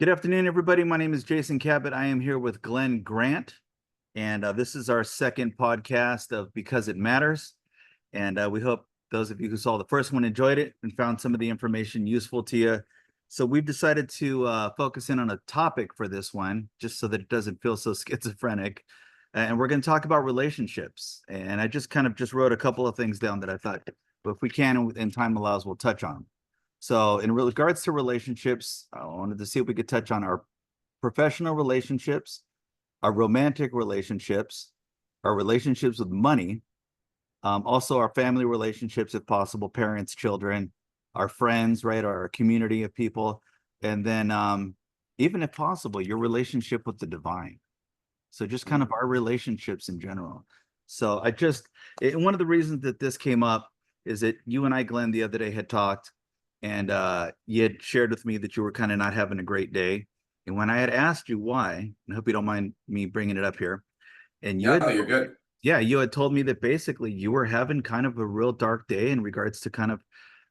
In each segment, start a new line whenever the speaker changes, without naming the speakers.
Good afternoon, everybody. My name is Jason Cabot. I am here with Glenn Grant, and this is our second podcast of Because It Matters. And we hope those of you who saw the first one enjoyed it and found some of the information useful to you. So we've decided to focus in on a topic for this one, just so that it doesn't feel so schizophrenic. And we're going to talk about relationships. And I just wrote a couple of things down that I thought, but if we can and time allows, we'll touch on them. So in regards to relationships, I wanted to see if we could touch on our professional relationships, our romantic relationships, our relationships with money, also our family relationships, if possible, parents, children, our friends, right, our community of people, and then even if possible, your relationship with the divine. So just kind of our relationships in general. So one of the reasons that this came up is that you and I, Glenn, the other day had talked, and you had shared with me that you were kind of not having a great day. And when I had asked you why, and I hope you don't mind me bringing it up here, and you had,
No, you're good.
yeah, you had told me that basically you were having kind of a real dark day in regards to kind of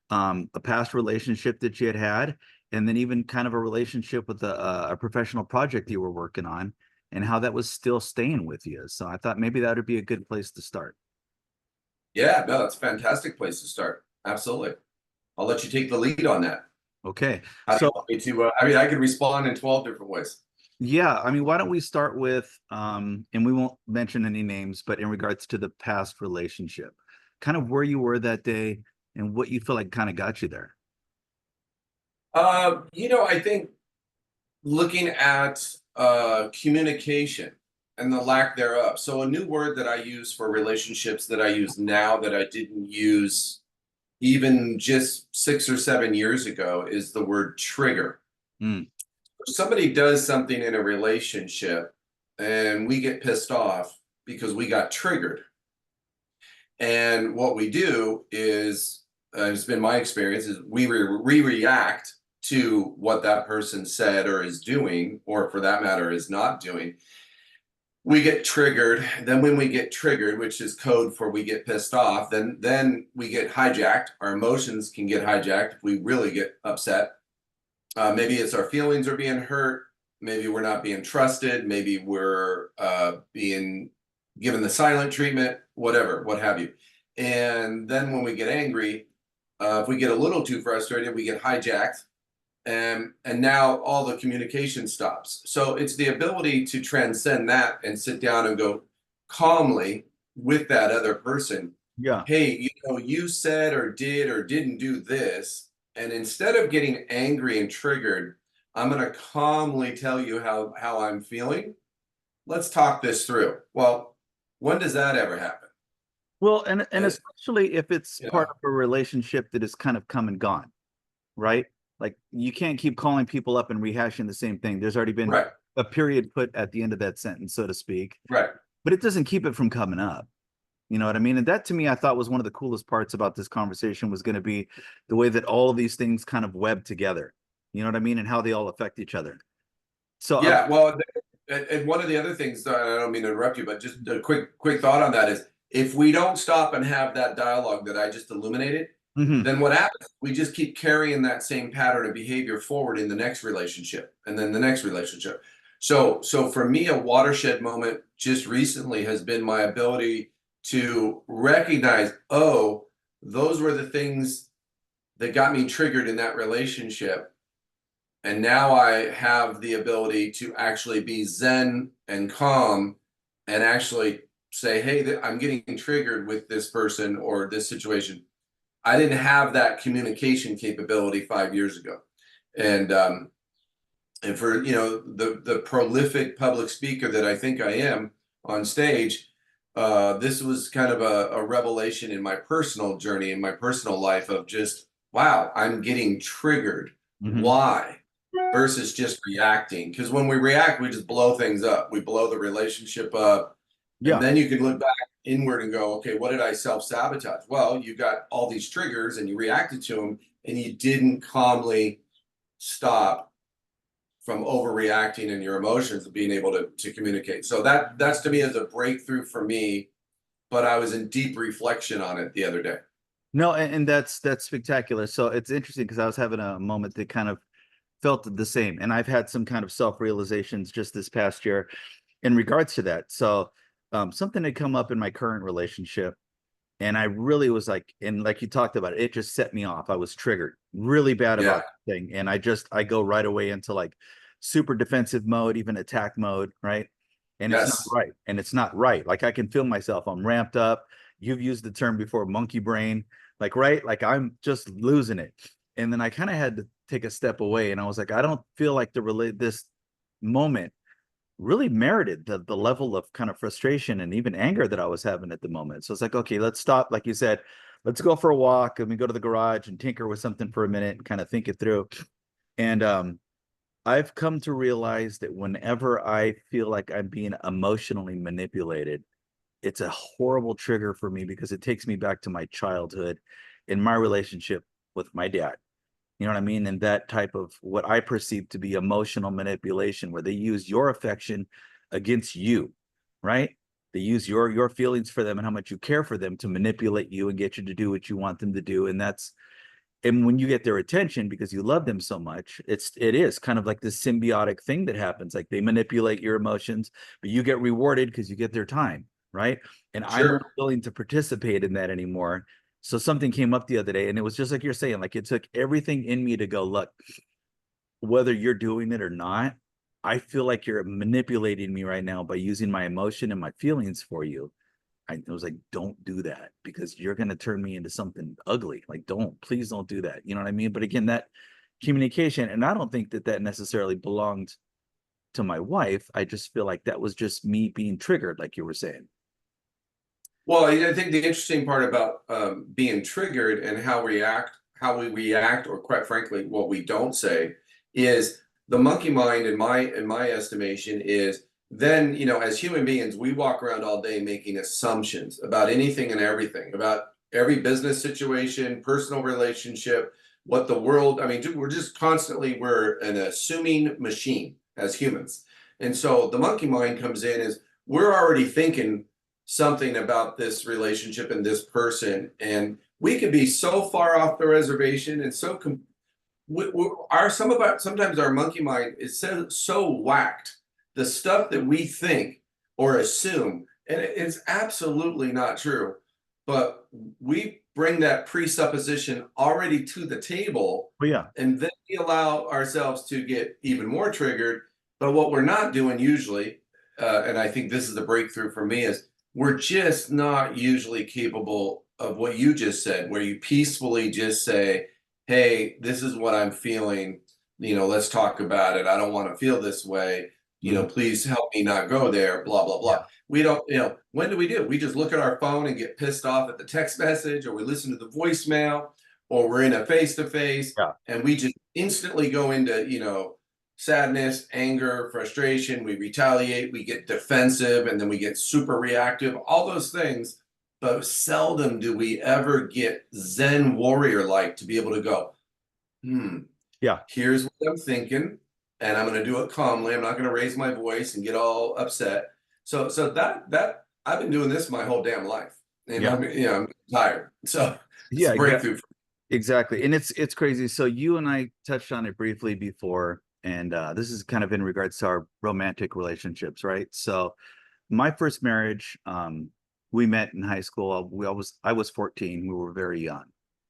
a past relationship that you had had, and then even kind of a relationship with a professional project you were working on, and how that was still staying with you. So I thought maybe that would be a good place to start.
Yeah, no, that's a fantastic place to start. Absolutely. I'll let you take the lead on that.
Okay,
How do you
so
want me to? I mean, I could respond in 12 different ways.
yeah, I mean, why don't we start with, and we won't mention any names, but in regards to the past relationship, kind of where you were that day and what you feel like kind of got you there.
I think looking at communication and the lack thereof. So, a new word that I use for relationships that I use now that I didn't use even just 6 or 7 years ago is the word trigger.
Mm,
If somebody does something in a relationship and we get pissed off because we got triggered. And what we do is, it's been my experience, is we react to what that person said or is doing, or for that matter, is not doing. We get triggered. Then when we get triggered, which is code for we get pissed off, then we get hijacked. Our emotions can get hijacked if we really get upset. Maybe it's our feelings are being hurt. Maybe we're not being trusted. Maybe we're being given the silent treatment, whatever, what have you. And then when we get angry, if we get a little too frustrated, we get hijacked. And now all the communication stops. So it's the ability to transcend that and sit down and go calmly with that other person.
yeah.
Hey, you said or did or didn't do this. And instead of getting angry and triggered, I'm going to calmly tell you how I'm feeling. Let's talk this through. Well, when does that ever happen?
Well, and
And,
especially if it's
you
part
know,
of a relationship that is kind of come and gone, right? Like you can't keep calling people up and rehashing the same thing. There's already been
right,
a period put at the end of that sentence, so to speak,
right.
but it doesn't keep it from coming up. You know what I mean? And that to me, I thought was one of the coolest parts about this conversation was going to be the way that all of these things kind of web together. You know what I mean? And how they all affect each other. So,
Yeah, well, and one of the other things, I don't mean to interrupt you, but just a quick thought on that is, if we don't stop and have that dialogue that I just illuminated,
mhm,
then what happens? We just keep carrying that same pattern of behavior forward in the next relationship, and then the next relationship. So for me, a watershed moment just recently has been my ability to recognize, oh, those were the things that got me triggered in that relationship, and now I have the ability to actually be zen and calm and actually say, hey, I'm getting triggered with this person or this situation. I didn't have that communication capability 5 years ago. And for the prolific public speaker that I think I am on stage, this was kind of a revelation in my personal journey, in my personal life, of just, wow, I'm getting triggered.
mhm.
Why? Versus just reacting. Because when we react, we just blow things up. We blow the relationship up. And
Yeah.
then you can look back inward and go, okay, what did I self-sabotage? Well, you got all these triggers and you reacted to them and you didn't calmly stop from overreacting in your emotions and being able to communicate. So that's to me as a breakthrough for me, but I was in deep reflection on it the other day.
No, and that's spectacular. So it's interesting because I was having a moment that kind of felt the same. And I've had some kind of self-realizations just this past year in regards to that. So something had come up in my current relationship, and I really was like, and like you talked about, it just set me off. I was triggered really bad
Yeah.
about the thing. And I go right away into like super defensive mode, even attack mode, right? And it's not
Yes.
right. And it's not right. Like I can feel myself. I'm ramped up. You've used the term before, monkey brain, like, right? Like I'm just losing it. And then I kind of had to take a step away, and I was like, I don't feel like this moment really merited the level of kind of frustration and even anger that I was having at the moment. So it's like, okay, let's stop. Like you said, let's go for a walk, and we go to the garage and tinker with something for a minute and kind of think it through. And I've come to realize that whenever I feel like I'm being emotionally manipulated, it's a horrible trigger for me because it takes me back to my childhood in my relationship with my dad. You know what I mean? And that type of what I perceive to be emotional manipulation, where they use your affection against you, right? They use your feelings for them and how much you care for them to manipulate you and get you to do what you want them to do. And when you get their attention because you love them so much, it is kind of like this symbiotic thing that happens. Like they manipulate your emotions, but you get rewarded because you get their time, right? And I'm not
Sure.
willing to participate in that anymore. So something came up the other day, and it was just like you're saying, like it took everything in me to go, look, whether you're doing it or not, I feel like you're manipulating me right now by using my emotion and my feelings for you. I was like, don't do that because you're going to turn me into something ugly. Like, please don't do that. You know what I mean? But again, that communication, and I don't think that that necessarily belonged to my wife. I just feel like that was just me being triggered, like you were saying.
Well, I think the interesting part about being triggered and how we react, or quite frankly, what we don't say, is the monkey mind. In my estimation, is then as human beings, we walk around all day making assumptions about anything and everything, about every business situation, personal relationship, what the world. I mean, we're just constantly we're an assuming machine as humans, and so the monkey mind comes in is we're already thinking something about this relationship and this person, and we could be so far off the reservation and so our some of our sometimes our monkey mind is so whacked, the stuff that we think or assume, and it's absolutely not true, but we bring that presupposition already to the table,
But yeah,
and then we allow ourselves to get even more triggered. But what we're not doing usually, and I think this is the breakthrough for me, is we're just not usually capable of what you just said, where you peacefully just say, hey, this is what I'm feeling. Let's talk about it. I don't want to feel this way.
mhm,
Please help me not go there, blah, blah,
yeah,
blah. We don't, when do? We just look at our phone and get pissed off at the text message, or we listen to the voicemail, or we're in a face to face,
yeah,
and we just instantly go into, sadness, anger, frustration. We retaliate, we get defensive, and then we get super reactive, all those things. But seldom do we ever get Zen warrior like to be able to go, hmm,
yeah,
here's what I'm thinking, and I'm going to do it calmly. I'm not going to raise my voice and get all upset. So that I've been doing this my whole damn life, and
yeah,
I'm tired. So it's
yeah,
a breakthrough.
exactly. And it's crazy. So you and I touched on it briefly before, and this is kind of in regards to our romantic relationships, right? So my first marriage, we met in high school. I was 14. We were very young.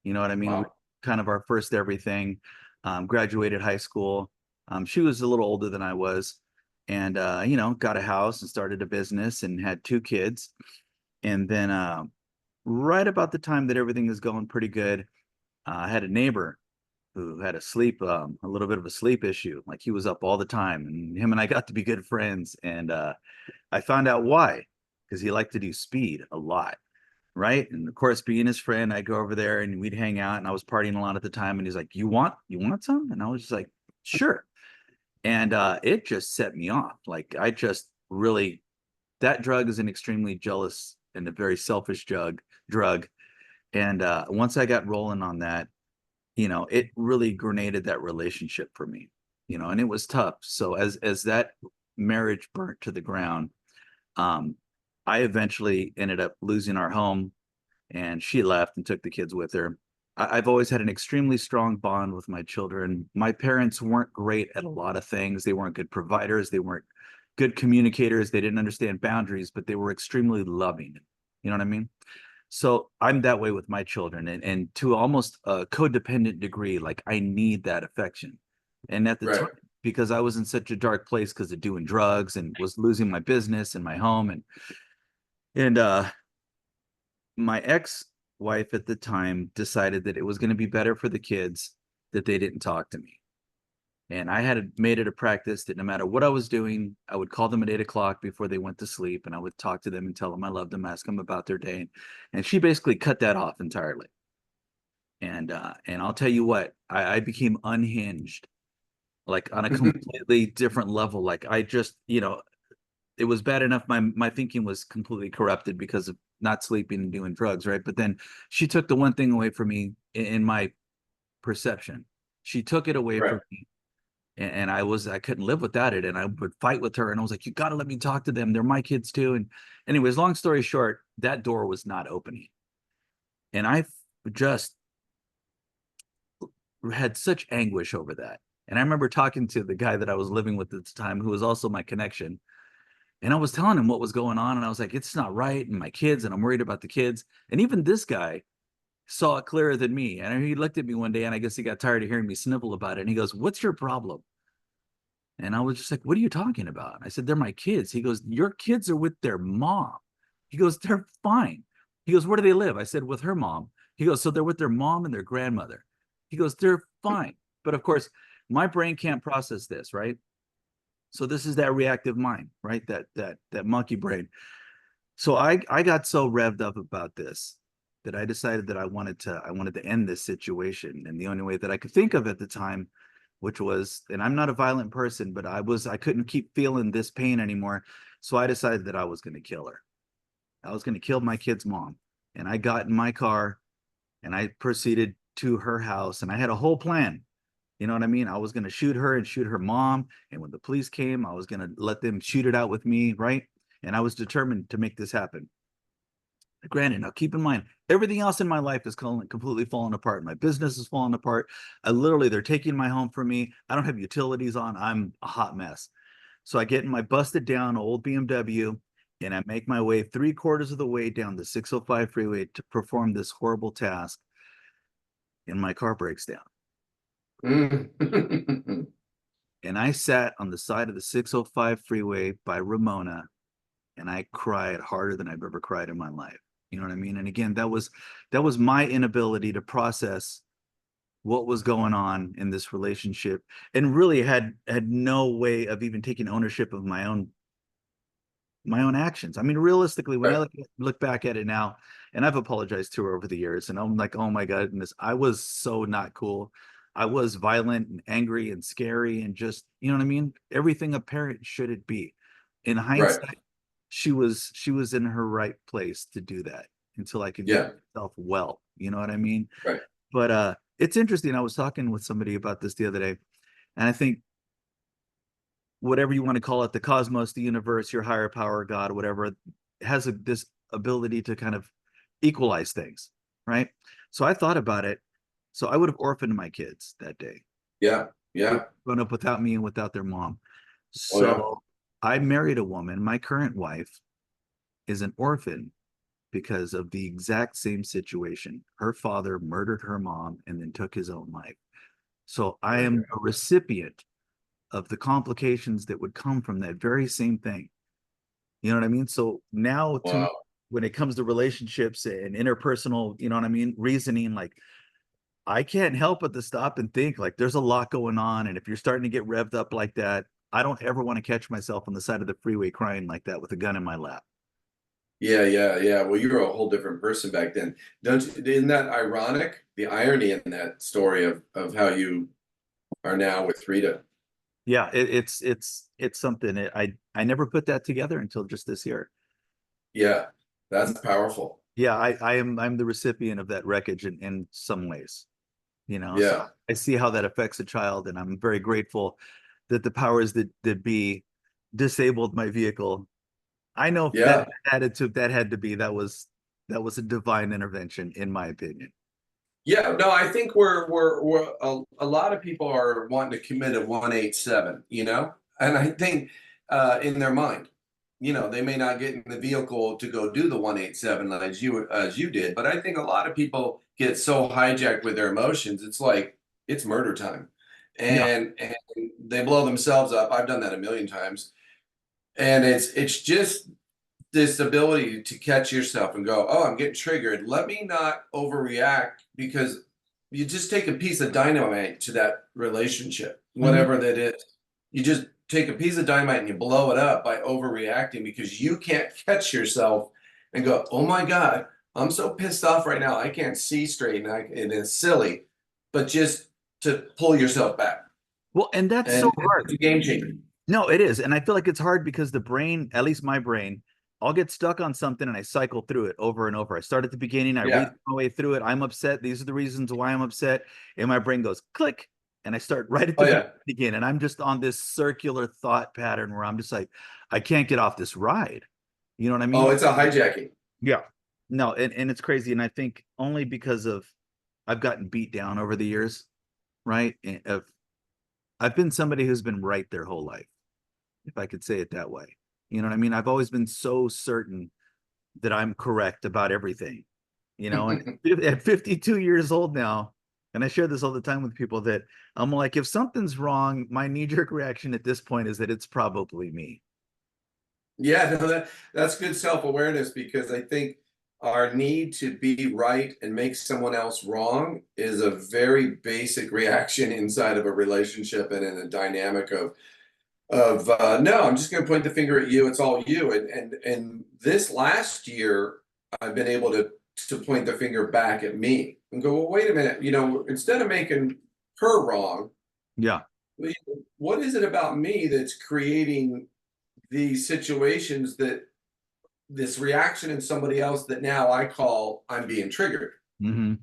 You know what I mean?
Wow.
Kind of our first everything. Graduated high school. She was a little older than I was, and got a house and started a business and had two kids. And then right about the time that everything is going pretty good, I had a neighbor who had a little bit of a sleep issue. Like he was up all the time, and him and I got to be good friends. And I found out why, because he liked to do speed a lot, right? And of course, being his friend, I'd go over there and we'd hang out, and I was partying a lot at the time. And he's like, "You want some?" And I was just like, "Sure." And it just set me off. Like I just really, that drug is an extremely jealous and a very selfish drug. And once I got rolling on that, it really grenaded that relationship for me, and it was tough. So as that marriage burnt to the ground, um, I eventually ended up losing our home, and she left and took the kids with her. I've always had an extremely strong bond with my children. My parents weren't great at a lot of things. They weren't good providers. They weren't good communicators. They didn't understand boundaries, but they were extremely loving. You know what I mean? So I'm that way with my children, and to almost a codependent degree, like I need that affection. And at the time,
Right.
because I was in such a dark place because of doing drugs and was losing my business and my home, and my ex-wife at the time decided that it was going to be better for the kids that they didn't talk to me. And I had made it a practice that no matter what I was doing, I would call them at 8 o'clock before they went to sleep, and I would talk to them and tell them I loved them, ask them about their day. And she basically cut that off entirely. And I'll tell you what, I became unhinged, like on a completely different level. Like I just, it was bad enough. My thinking was completely corrupted because of not sleeping and doing drugs, right? But then she took the one thing away from me in my perception. She took it away
Right.
from me, and I couldn't live without it, and I would fight with her, and I was like, you got to let me talk to them, they're my kids too. And anyways, long story short, that door was not opening, and I just had such anguish over that. And I remember talking to the guy that I was living with at the time, who was also my connection, and I was telling him what was going on, and I was like, it's not right, and my kids, and I'm worried about the kids. And even this guy saw it clearer than me, and he looked at me one day, and I guess he got tired of hearing me snivel about it, and he goes, what's your problem? And I was just like, what are you talking about? I said, they're my kids. He goes, your kids are with their mom. He goes, they're fine. He goes, where do they live? I said, with her mom. He goes, so they're with their mom and their grandmother. He goes, they're fine. But of course, my brain can't process this, right? So this is that reactive mind, right? That monkey brain. So I got so revved up about this that I decided that I wanted to end this situation. And the only way that I could think of at the time, which was, and I'm not a violent person, but I couldn't keep feeling this pain anymore. So I decided that I was going to kill her. I was going to kill my kid's mom. And I got in my car and I proceeded to her house, and I had a whole plan. You know what I mean? I was going to shoot her and shoot her mom. And when the police came, I was going to let them shoot it out with me. Right. And I was determined to make this happen. Granted, now keep in mind, everything else in my life is completely falling apart. My business is falling apart. They're taking my home from me. I don't have utilities on. I'm a hot mess. So I get in my busted down old BMW, and I make my way 3/4 of the way down the 605 freeway to perform this horrible task. And my car breaks down.
Mm.
And I sat on the side of the 605 freeway by Ramona, and I cried harder than I've ever cried in my life. You know what I mean? And again, that was my inability to process what was going on in this relationship, and really had no way of even taking ownership of my own actions. I mean, realistically, when I
Right.
look back at it now, and I've apologized to her over the years, and I'm like, oh my goodness, I was so not cool. I was violent and angry and scary and just, you know what I mean? Everything a parent should it be. In
Right.
hindsight, she was in her right place to do that until I could get
Yeah.
myself well. You know what I mean?
Right.
But it's interesting. I was talking with somebody about this the other day, and I think whatever you want to call it, the cosmos, the universe, your higher power, God, whatever, has this ability to kind of equalize things, right? So I thought about it. So I would have orphaned my kids that day.
Yeah.
They would
Yeah.
have grown up without me and without their mom.
Oh yeah.
So I married a woman. My current wife is an orphan because of the exact same situation. Her father murdered her mom and then took his own life. So I
Right.
am a recipient of the complications that would come from that very same thing. You know what I mean? So now to me,
Wow.
when it comes to relationships and interpersonal, you know what I mean, reasoning, like I can't help but to stop and think like there's a lot going on. And if you're starting to get revved up like that, I don't ever want to catch myself on the side of the freeway crying like that with a gun in my lap.
Yeah. Yeah. Yeah. Well, you were a whole different person back then. Don't you, isn't that ironic? The irony in that story of how you are now with Rita.
Yeah, it's something I never put that together until just this year.
Yeah. That's powerful.
Yeah, I'm the recipient of that wreckage in some ways, so
Yeah.
I see how that affects a child, and I'm very grateful that the powers that be disabled my vehicle. I know that
Yeah.
added to that had to be that was a divine intervention, in my opinion.
Yeah, no, I think we're a lot of people are wanting to commit a 187, you know? And I think in their mind, you know, they may not get in the vehicle to go do the 187 as you did, but I think a lot of people get so hijacked with their emotions, it's like it's murder time.
Yeah.
And they blow themselves up. I've done that a million times. And it's just this ability to catch yourself and go, oh, I'm getting triggered. Let me not overreact because you just take a piece of dynamite to that relationship,
Mhm.
whatever that is. You just take a piece of dynamite and you blow it up by overreacting because you can't catch yourself and go, oh my God, I'm so pissed off right now. I can't see straight and it's silly. But just to pull yourself back.
Well, and that's so
And
hard.
it's a game changer.
No, it is. And I feel like it's hard because the brain, at least my brain, I'll get stuck on something and I cycle through it over and over. I start at the beginning, I read
Yeah.
my way through it. I'm upset. These are the reasons why I'm upset. And my brain goes click. And I start right at
Oh
the beginning
yeah.
again. And I'm just on this circular thought pattern where I'm just like, I can't get off this ride. You know what I
Oh,
mean?
it's a hijacking.
Yeah. No, and it's crazy. And I think only because of I've gotten beat down over the years, right? I've been somebody who's been right their whole life, if I could say it that way. You know what I mean? I've always been so certain that I'm correct about everything, and at 52 years old now, and I share this all the time with people that I'm like, if something's wrong, my knee-jerk reaction at this point is that it's probably me.
Yeah, no, that's good self-awareness because I think our need to be right and make someone else wrong is a very basic reaction inside of a relationship and in a dynamic of no, I'm just going to point the finger at you. It's all you. And this last year, I've been able to point the finger back at me and go, well, wait a minute. You know, instead of making her wrong,
Yeah.
what is it about me that's creating these situations that this reaction in somebody else that now I call I'm being triggered.
Hmm.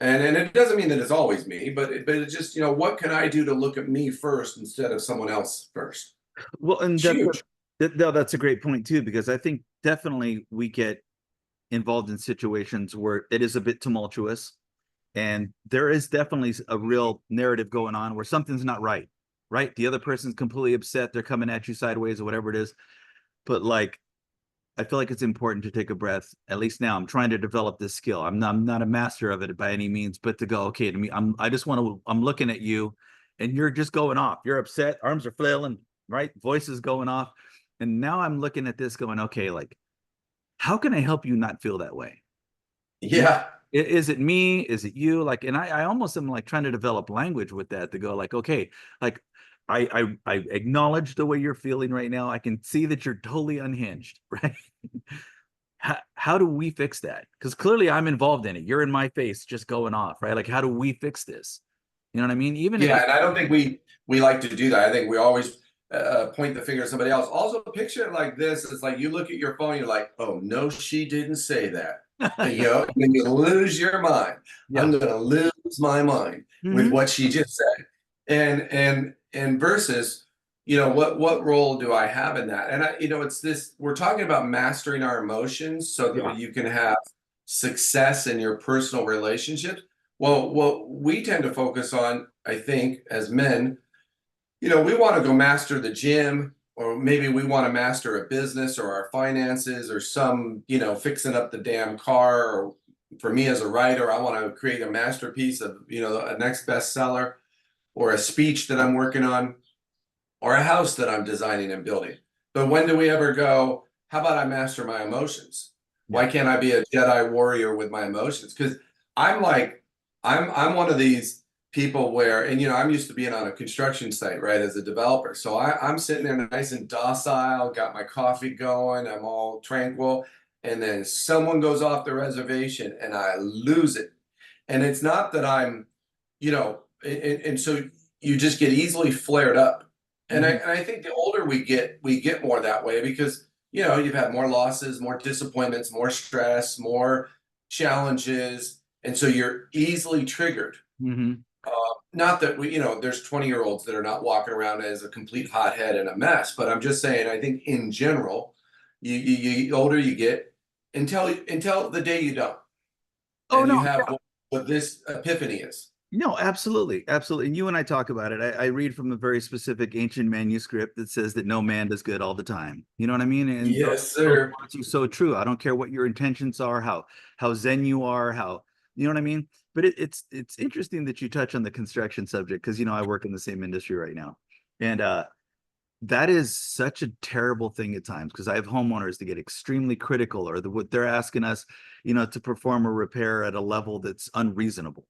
And it doesn't mean that it's always me, but it's just, you know, what can I do to look at me first instead of someone else first?
Well, and
It's huge.
that's a great point too, because I think definitely we get involved in situations where it is a bit tumultuous. And there is definitely a real narrative going on where something's not right, right? The other person's completely upset. They're coming at you sideways or whatever it is. But like, I feel like it's important to take a breath. At least now I'm trying to develop this skill. I'm not a master of it by any means, but to go, okay, to me, I just want to, I'm looking at you and you're just going off. You're upset. Arms are flailing, right? Voice is going off. And now I'm looking at this going, okay, like, how can I help you not feel that way? You know,
Yeah.
is it me? Is it you? Like, and I almost am like trying to develop language with that to go like, okay, like I acknowledge the way you're feeling right now. I can see that you're totally unhinged, right? How do we fix that? Because clearly I'm involved in it. You're in my face, just going off, right? Like, how do we fix this? You know what I mean? Even if
Yeah.
it,
And I don't think we like to do that. I think we always point the finger at somebody else. Also, picture it like this. It's like you look at your phone, you're like, oh, no, she didn't say that. And, you know, and you lose your mind. I'm
yeah.
going to lose my mind with
Hmm.
what she just said. And versus, you know, what role do I have in that? And you know, it's this, we're talking about mastering our emotions so
Yeah.
that you can have success in your personal relationships. Well, what we tend to focus on, I think, as men, you know, we want to go master the gym, or maybe we want to master a business or our finances or some, you know, fixing up the damn car. Or for me as a writer, I want to create a masterpiece of, you know, a next bestseller or a speech that I'm working on or a house that I'm designing and building. But when do we ever go, how about I master my emotions?
Yeah.
Why can't I be a Jedi warrior with my emotions? Because I'm like, I'm one of these people where, and you know, I'm used to being on a construction site, right, as a developer. So I'm sitting there nice and docile, got my coffee going, I'm all tranquil. And then someone goes off the reservation and I lose it. And it's not that I'm, you know, and so you just get easily flared up.
Hmm.
And I think the older we get more that way because, you know, you've had more losses, more disappointments, more stress, more challenges. And so you're easily triggered.
Hmm.
Not that we, you know, there's 20-year-olds that are not walking around as a complete hothead and a mess, but I'm just saying, I think in general, you older you get until the day you don't.
Oh
And you
no.
have
Yeah.
what this epiphany is.
No, absolutely, absolutely. And you and I talk about it. I read from a very specific ancient manuscript that says that no man does good all the time. You know what I mean? And
Yes,
those
sir.
words are so true. I don't care what your intentions are, how zen you are, how you know what I mean. But it's interesting that you touch on the construction subject because I work in the same industry right now, and that is such a terrible thing at times because I have homeowners that get extremely critical or what they're asking us, to perform a repair at a level that's unreasonable.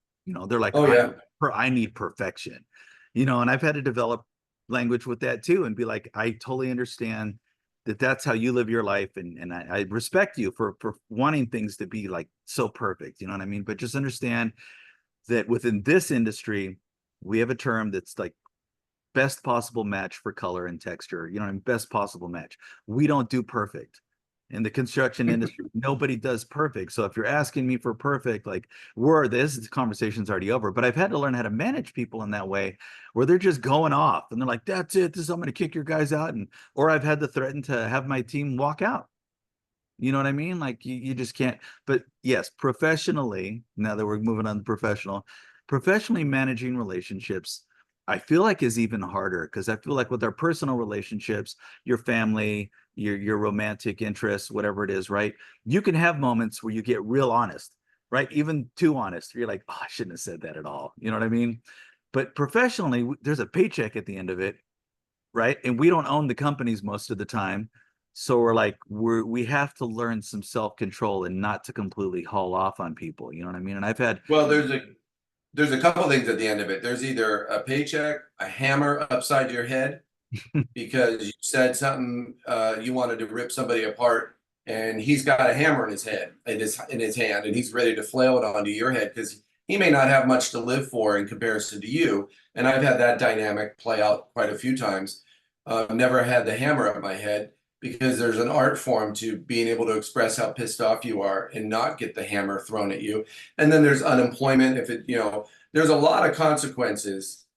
They're like,
Oh yeah.
I need perfection, and I've had to develop language with that too and be like, I totally understand that that's how you live your life. And I respect you for wanting things to be like so perfect. You know what I mean? But just understand that within this industry, we have a term that's like best possible match for color and texture, best possible match. We don't do perfect in the construction industry. Nobody does perfect. So if you're asking me for perfect, like this conversation's already over, but I've had to learn how to manage people in that way where they're just going off and they're like, that's it. I'm going to kick your guys out. Or I've had to threaten to have my team walk out. You know what I mean? Like you just can't, but yes, professionally, now that we're moving on to professionally managing relationships, I feel like is even harder because I feel like with our personal relationships, your family, your romantic interests, whatever it is, right? You can have moments where you get real honest, right? Even too honest. You're like, oh, I shouldn't have said that at all. You know what I mean? But professionally, there's a paycheck at the end of it, right? And we don't own the companies most of the time. So we're like, we have to learn some self-control and not to completely haul off on people. You know what I mean? And I've had,
Well, there's a couple things at the end of it. There's either a paycheck, a hammer upside your head because you said something, you wanted to rip somebody apart, and he's got a hammer in his head, in his hand, and he's ready to flail it onto your head because he may not have much to live for in comparison to you. And I've had that dynamic play out quite a few times. Never had the hammer up my head because there's an art form to being able to express how pissed off you are and not get the hammer thrown at you. And then there's unemployment. If it, there's a lot of consequences,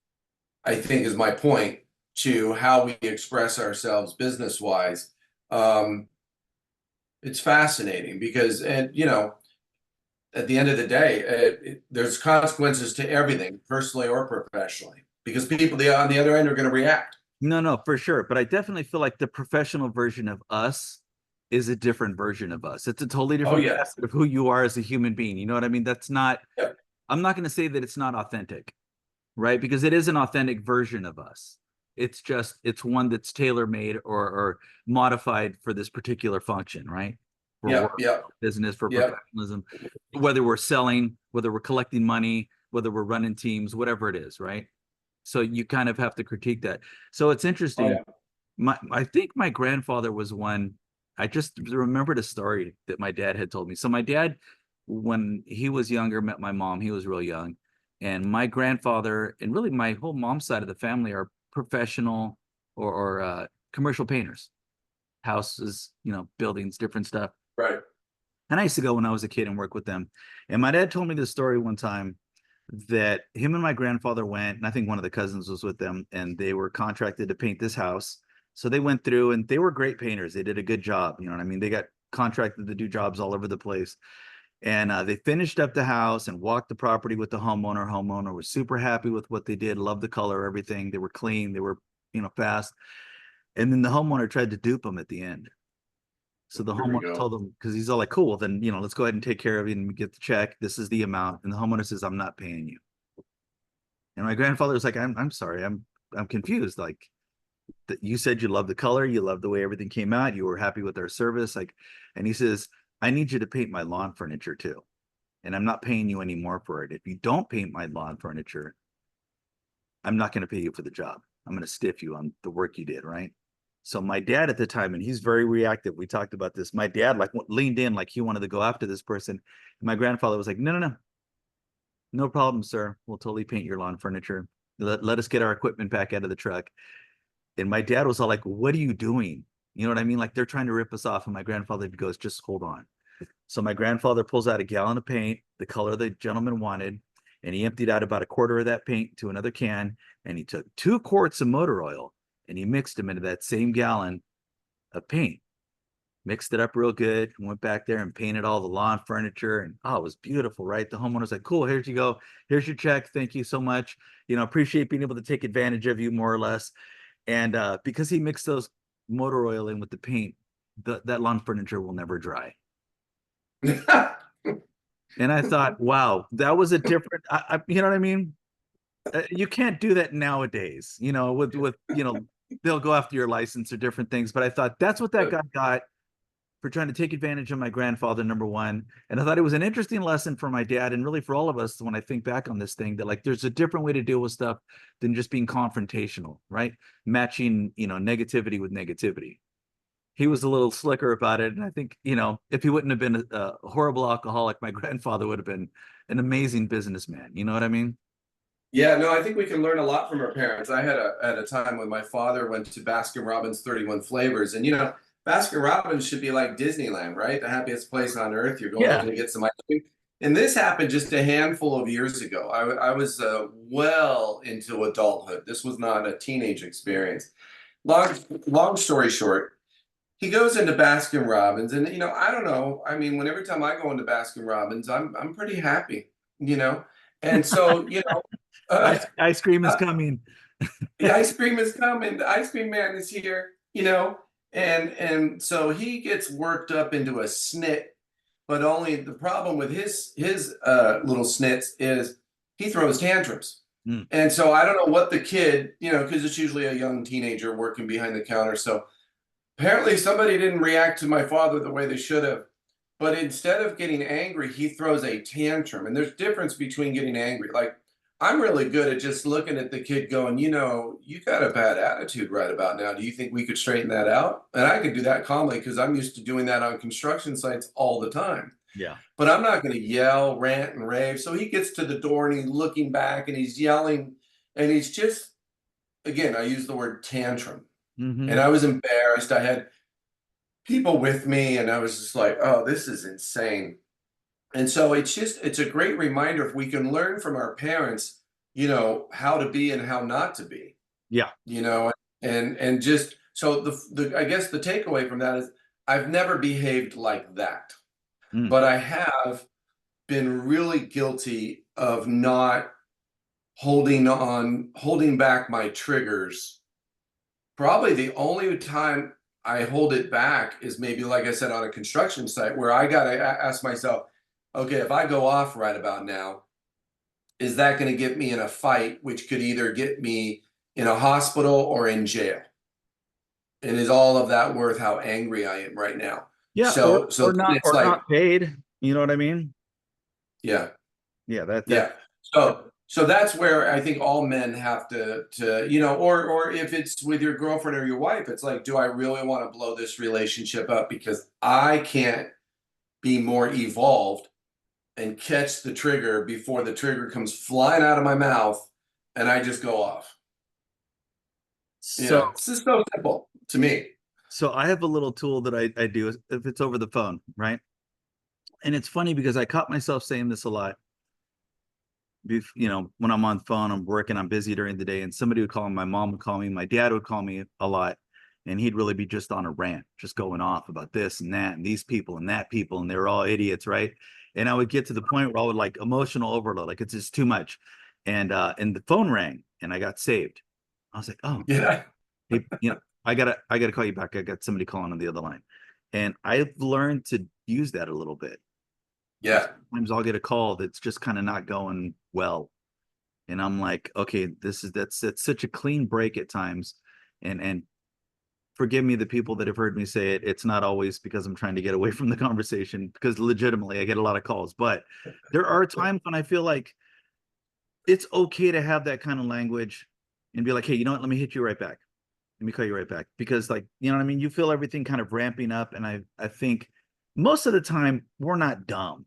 I think is my point, to how we express ourselves business wise. It's fascinating because, and at the end of the day, there's consequences to everything, personally or professionally, because people on the other end are going to react.
no, for sure. But I definitely feel like the professional version of us is a different version of us. It's a totally
Oh
different
yeah.
facet of who you are as a human being. You know what I mean? That's not,
Yep.
I'm not going to say that it's not authentic, right? Because it is an authentic version of us. It's one that's tailor made or modified for this particular function, right? For
Yep.
work,
Yep.
business, for
Yep.
professionalism, whether we're selling, whether we're collecting money, whether we're running teams, whatever it is, right? So you kind of have to critique that. So it's
Oh
interesting.
yeah.
I think my grandfather was one. I just remembered a story that my dad had told me. So my dad, when he was younger, met my mom. He was real young, and my grandfather and really my whole mom's side of the family are professional or commercial painters, houses, buildings, different stuff.
Right.
And I used to go when I was a kid and work with them. And my dad told me this story one time that him and my grandfather went, and I think one of the cousins was with them, and they were contracted to paint this house. So they went through and they were great painters. They did a good job. You know what I mean? They got contracted to do jobs all over the place. And they finished up the house and walked the property with the homeowner. Homeowner was super happy with what they did, loved the color, everything. They were clean, they were, fast. And then the homeowner tried to dupe them at the end. So the
Here we
homeowner
go.
told them, because he's all like, cool, well, then, let's go ahead and take care of it and get the check. This is the amount. And the homeowner says, I'm not paying you. And my grandfather was like, I'm sorry, I'm confused. Like that you said you love the color, you love the way everything came out, you were happy with our service. Like, and he says, I need you to paint my lawn furniture too. And I'm not paying you any more for it. If you don't paint my lawn furniture, I'm not going to pay you for the job. I'm going to stiff you on the work you did, right? So my dad at the time, and he's very reactive. We talked about this. My dad like leaned in like he wanted to go after this person. And my grandfather was like, no, no problem, sir. We'll totally paint your lawn furniture. Let us get our equipment back out of the truck. And my dad was all like, what are you doing? You know what I mean? Like they're trying to rip us off. And my grandfather goes, just hold on. So my grandfather pulls out a gallon of paint, the color the gentleman wanted, and he emptied out about a quarter of that paint to another can. And he took 2 quarts of motor oil and he mixed them into that same gallon of paint. mixed it up real good, went back there and painted all the lawn furniture. And oh, it was beautiful, right? The homeowner's like, cool, here you go. Here's your check. Thank you so much. Appreciate being able to take advantage of you more or less. And because he mixed those motor oil in with the paint, that lawn furniture will never dry. And I thought, wow, that was a different, you know what I mean? You can't do that nowadays, with they'll go after your license or different things. But I thought that's what that guy got for trying to take advantage of my grandfather, number one. And I thought it was an interesting lesson for my dad and really for all of us when I think back on this thing, that like there's a different way to deal with stuff than just being confrontational, right? Matching, negativity with negativity. He was a little slicker about it. And I think, if he wouldn't have been a horrible alcoholic, my grandfather would have been an amazing businessman. You know what I mean?
Yeah, no, I think we can learn a lot from our parents. I had a time when my father went to Baskin Robbins 31 Flavors, and Baskin Robbins should be like Disneyland, right? The happiest place on earth. You're going
Yeah.
to get some ice cream. And this happened just a handful of years ago. I was well into adulthood. This was not a teenage experience. Long story short, he goes into Baskin Robbins, and I don't know. I mean, when every time I go into Baskin Robbins, I'm pretty happy, and so
Ice cream is
uh,
coming.
the ice cream is coming. The ice cream man is here, and so he gets worked up into a snit. But only the problem with his little snits is he throws tantrums.
Mm.
And so I don't know what the kid, because it's usually a young teenager working behind the counter. So apparently somebody didn't react to my father the way they should have. But instead of getting angry, he throws a tantrum. And there's difference between getting angry. Like, I'm really good at just looking at the kid going, you got a bad attitude right about now. Do you think we could straighten that out? And I can do that calmly because I'm used to doing that on construction sites all the time.
Yeah.
But I'm not going to yell, rant, and rave. So he gets to the door and he's looking back and he's yelling. And he's just, again, I use the word tantrum.
Mm-hmm.
And I was embarrassed. I had people with me and I was just like, oh, this is insane. And so it's a great reminder if we can learn from our parents, how to be and how not to be,
Yeah.
and just so the I guess the takeaway from that is I've never behaved like that,
Mm.
but I have been really guilty of not holding back my triggers. Probably the only time I hold it back is maybe, like I said, on a construction site where I got to ask myself, okay, if I go off right about now, is that going to get me in a fight, which could either get me in a hospital or in jail? And is all of that worth how angry I am right now?
Yeah.
So it's
Or
like,
not paid. You know what I mean?
yeah,
Yeah. That.
yeah. So that's where I think all men have to or if it's with your girlfriend or your wife, it's like, do I really want to blow this relationship up because I can't be more evolved and catch the trigger before the trigger comes flying out of my mouth and I just go off.
So,
It's just so simple to me.
so I have a little tool that I do if it's over the phone, right? And it's funny because I caught myself saying this a lot. When I'm on the phone, I'm working, I'm busy during the day, and somebody would call me, my mom would call me, my dad would call me a lot, and he'd really be just on a rant, just going off about this and that, and these people and that people, and they're all idiots, right? And I would get to the point where I would like emotional overload, like it's just too much. And the phone rang and I got saved. I was like, oh,
Yeah.
hey, I gotta call you back. I got somebody calling on the other line. And I've learned to use that a little bit.
Yeah.
Sometimes I'll get a call that's just kind of not going well. And I'm like, okay, that's such a clean break at times. And forgive me, the people that have heard me say it, it's not always because I'm trying to get away from the conversation, because legitimately I get a lot of calls. But there are times when I feel like it's okay to have that kind of language and be like, hey, you know what? Let me hit you right back. Let me call you right back. Because like, you know what I mean? You feel everything kind of ramping up. And I think most of the time we're not dumb.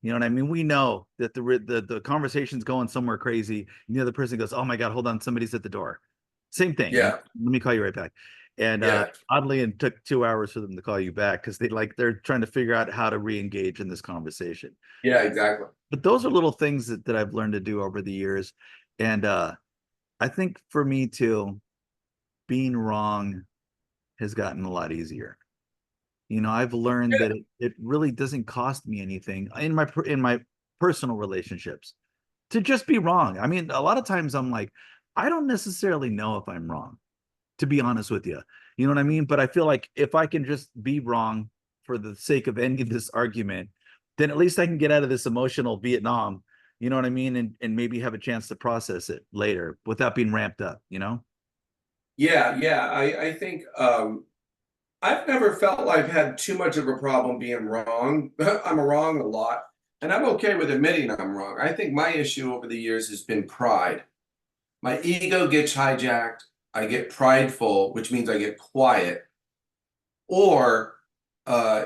You know what I mean? We know that the conversation's going somewhere crazy. And the other person goes, oh my God, hold on, somebody's at the door. Same thing.
Yeah.
Let me call you right back. And
Yeah.
oddly, it took 2 hours for them to call you back because they're trying to figure out how to re-engage in this conversation.
Yeah, exactly.
But those are little things that I've learned to do over the years. And I think for me too, being wrong has gotten a lot easier. You know, I've learned that it really doesn't cost me anything in my personal relationships to just be wrong. I mean, a lot of times I'm like, I don't necessarily know if I'm wrong, to be honest with you. You know what I mean? But I feel like if I can just be wrong for the sake of ending this argument, then at least I can get out of this emotional Vietnam, you know what I mean? And maybe have a chance to process it later without being ramped up, you know?
Yeah. I think I've never felt I've had too much of a problem being wrong. I'm wrong a lot, and I'm okay with admitting I'm wrong. I think my issue over the years has been pride. My ego gets hijacked. I get prideful, which means I get quiet, or uh,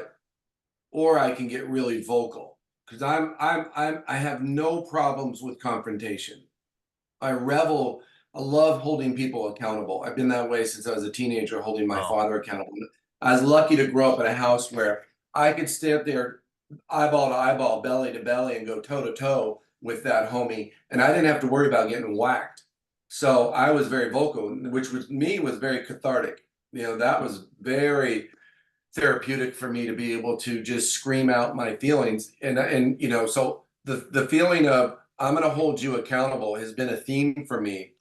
or I can get really vocal because I have no problems with confrontation. I revel. I love holding people accountable. I've been that way since I was a teenager, holding my
Oh,
father accountable. I was lucky to grow up in a house where I could stand there eyeball to eyeball, belly to belly, and go toe to toe with that homie, and I didn't have to worry about getting whacked. So I was very vocal, which was me was very cathartic. You know, that was very therapeutic for me to be able to just scream out my feelings. And you know, so the feeling of I'm going to hold you accountable has been a theme for me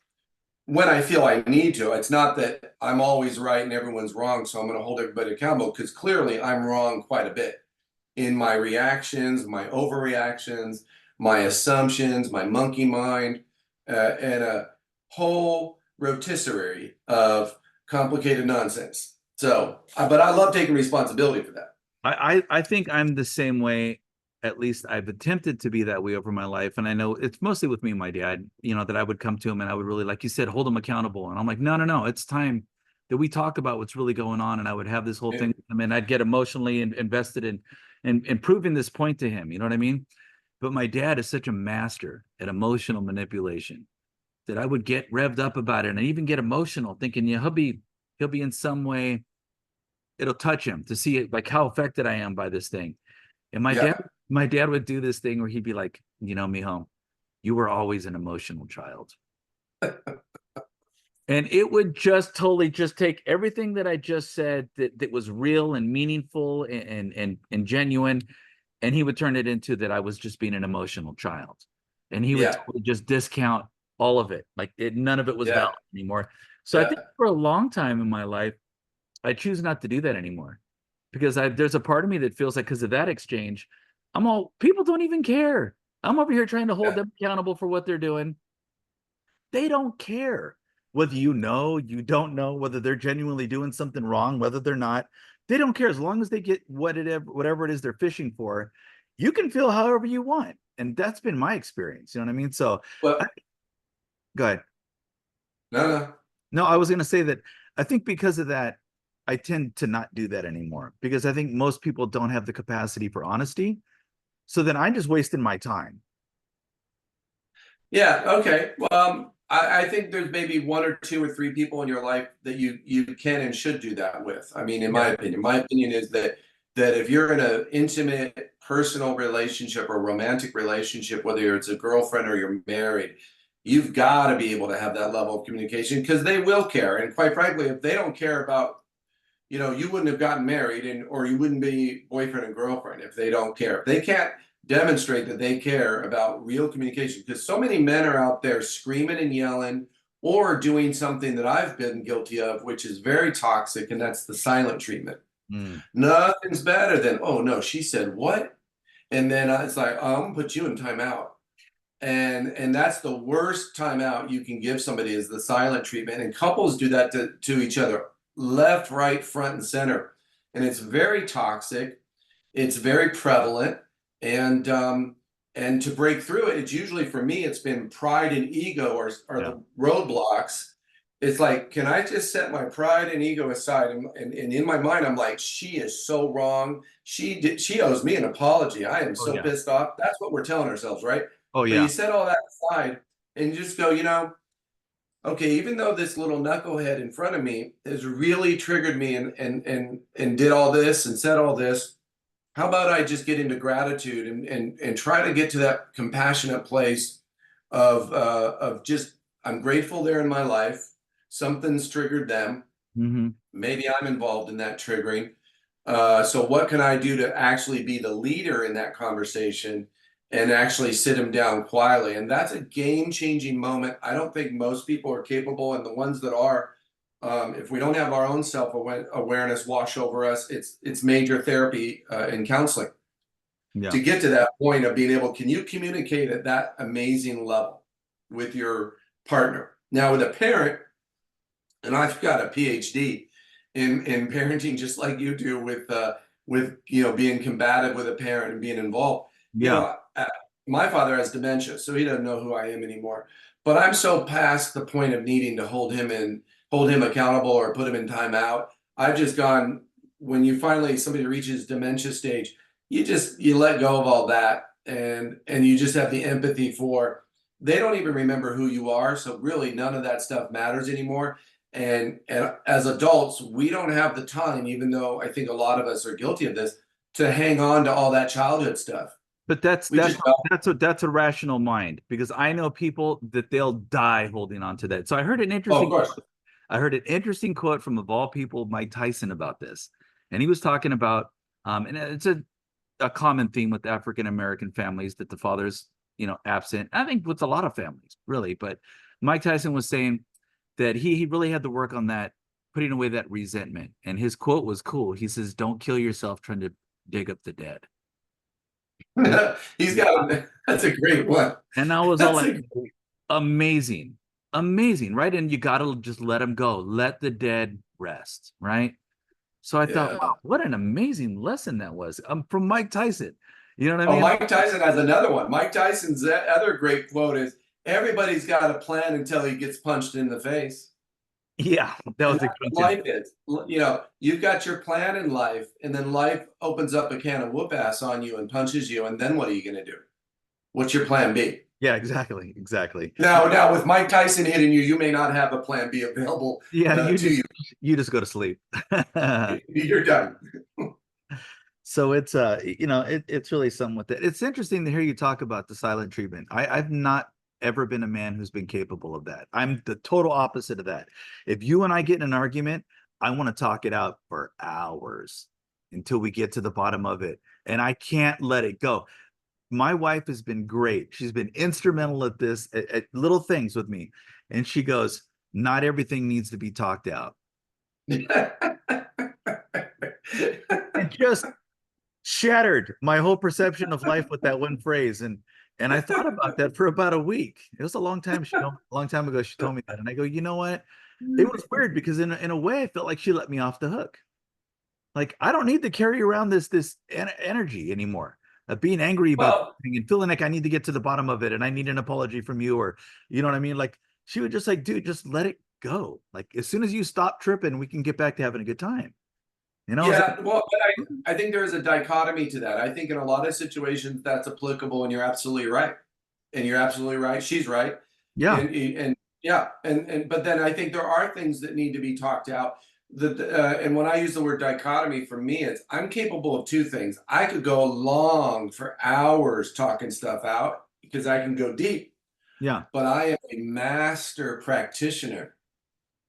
when I feel I need to. It's not that I'm always right and everyone's wrong, so I'm going to hold everybody accountable, because clearly I'm wrong quite a bit in my reactions, my overreactions, my assumptions, my monkey mind, and a whole rotisserie of complicated nonsense. So, but I love taking responsibility for that.
I think I'm the same way. At least I've attempted to be that way over my life. And I know it's mostly with me and my dad, you know, that I would come to him and I would really, like you said, hold him accountable. And I'm like, no, it's time that we talk about what's really going on. And I would have this whole
Yeah.
thing with him, and I'd get emotionally invested in proving this point to him. You know what I mean? But my dad is such a master at emotional manipulation that I would get revved up about it and even get emotional thinking, yeah, he'll be in some way, it'll touch him to see it, like how affected I am by this thing. And
Yeah.
my dad would do this thing where he'd be like, you know, Mijo, you were always an emotional child. And it would just totally just take everything that I just said that was real and meaningful and genuine, and he would turn it into that I was just being an emotional child. And he would
Yeah.
totally just discount all of it. Like none of it was
Yeah.
valid anymore. So I think
Yeah.
for a long time in my life, I choose not to do that anymore, because there's a part of me that feels like because of that exchange, I'm all people don't even care. I'm over here trying to hold
Yeah.
them accountable for what they're doing. They don't care whether you don't know, whether they're genuinely doing something wrong, whether they're not. They don't care as long as they get whatever it is they're fishing for. You can feel however you want, and that's been my experience. You know what I mean? So, I,
Well,
go ahead.
no.
No, I was going to say that I think because of that, I tend to not do that anymore because I think most people don't have the capacity for honesty. So then I'm just wasting my time.
Yeah. Okay. Well, I think there's maybe one or two or three people in your life that you can and should do that with. I mean,
Yeah.
my opinion is that if you're in an intimate, personal relationship or romantic relationship, whether it's a girlfriend or you're married, you've got to be able to have that level of communication, because they will care. And quite frankly, if they don't care about, you know, you wouldn't have gotten married, and or you wouldn't be boyfriend and girlfriend if they don't care. If they can't demonstrate that they care about real communication, because so many men are out there screaming and yelling or doing something that I've been guilty of, which is very toxic, and that's the silent treatment.
Mm,
Nothing's better than, oh no, she said what? And then it's like, oh, I'm gonna put you in timeout. And that's the worst timeout you can give somebody, is the silent treatment. And couples do that to each other, left, right, front, and center. And it's very toxic. It's very prevalent. And and to break through it, it's usually, for me, it's been pride and ego are
yeah.
the roadblocks. It's like, can I just set my pride and ego aside? And in my mind, I'm like, she is so wrong. She owes me an apology. I am
Oh
so
yeah.
pissed off. That's what we're telling ourselves, right?
Oh
But you
yeah.
set all that aside and you just go, you know, okay, even though this little knucklehead in front of me has really triggered me and did all this and said all this, how about I just get into gratitude and try to get to that compassionate place of just, I'm grateful they're in my life. Something's triggered them.
Hmm.
Maybe I'm involved in that triggering. So what can I do to actually be the leader in that conversation and actually sit him down quietly? And that's a game-changing moment. I don't think most people are capable, and the ones that are, if we don't have our own self-awareness wash over us, it's major therapy and counseling
Yeah.
to get to that point of being able, can you communicate at that amazing level with your partner? Now, with a parent, and I've got a PhD in parenting, just like you do, with being combative with a parent and being involved. You
Yeah.
know, my father has dementia, so he doesn't know who I am anymore. But I'm so past the point of needing to hold him accountable or put him in timeout. I've just gone, when you finally somebody reaches dementia stage, you let go of all that, and you just have the empathy for, they don't even remember who you are, so really none of that stuff matters anymore. And as adults, we don't have the time, even though I think a lot of us are guilty of this, to hang on to all that childhood stuff.
But that's
We
that's
just don't.
that's a rational mind, because I know people that they'll die holding on to that. So
Oh, of course.
I heard an interesting quote from, of all people, Mike Tyson, about this. And he was talking about and it's a common theme with African American families, that the father's, absent. I think with a lot of families, really. But Mike Tyson was saying that he really had to work on that, putting away that resentment. And his quote was cool. He says, "Don't kill yourself trying to dig up the dead." And
That's a great one.
and I was all
That's
like,
a
amazing, amazing, right? And you gotta just let them go, let the dead rest, right? So I thought,
yeah.
wow, what an amazing lesson that was, from Mike Tyson. You know what I
Oh,
mean?
Mike Tyson has another one. Mike Tyson's other great quote is, "Everybody's got a plan until he gets punched in the face."
Yeah, that
And
was a
that's
good
what
one.
life is. You've got your plan in life, and then life opens up a can of whoop ass on you and punches you, and then what are you going to do? What's your plan B?
Yeah, exactly, exactly.
Now, with Mike Tyson hitting you, you may not have a plan B available
Yeah,
to you.
you just go to sleep.
You're done.
So it's it's really something with it. It's interesting to hear you talk about the silent treatment. I've not ever been a man who's been capable of that. I'm the total opposite of that. If you and I get in an argument, I want to talk it out for hours until we get to the bottom of it. And I can't let it go. My wife has been great. She's been instrumental at this, at little things with me. And she goes, not everything needs to be talked out. It just shattered my whole perception of life with that one phrase. And I thought about that for about a week. It was a long time. A long time ago, she told me that. And I go, you know what? It was weird, because in a way, I felt like she let me off the hook. Like, I don't need to carry around this energy anymore of being angry about
Well,
something and feeling like I need to get to the bottom of it and I need an apology from you, or you know what I mean? Like, she would just like, dude, just let it go. Like, as soon as you stop tripping, we can get back to having a good time. I was
yeah,
like,
well, but I think there's a dichotomy to that. I think in a lot of situations that's applicable, and you're absolutely right. And you're absolutely right. She's right.
yeah,
And yeah, and but then I think there are things that need to be talked out. And when I use the word dichotomy, for me, it's, I'm capable of two things. I could go long for hours talking stuff out because I can go deep,
yeah.
but I am a master practitioner,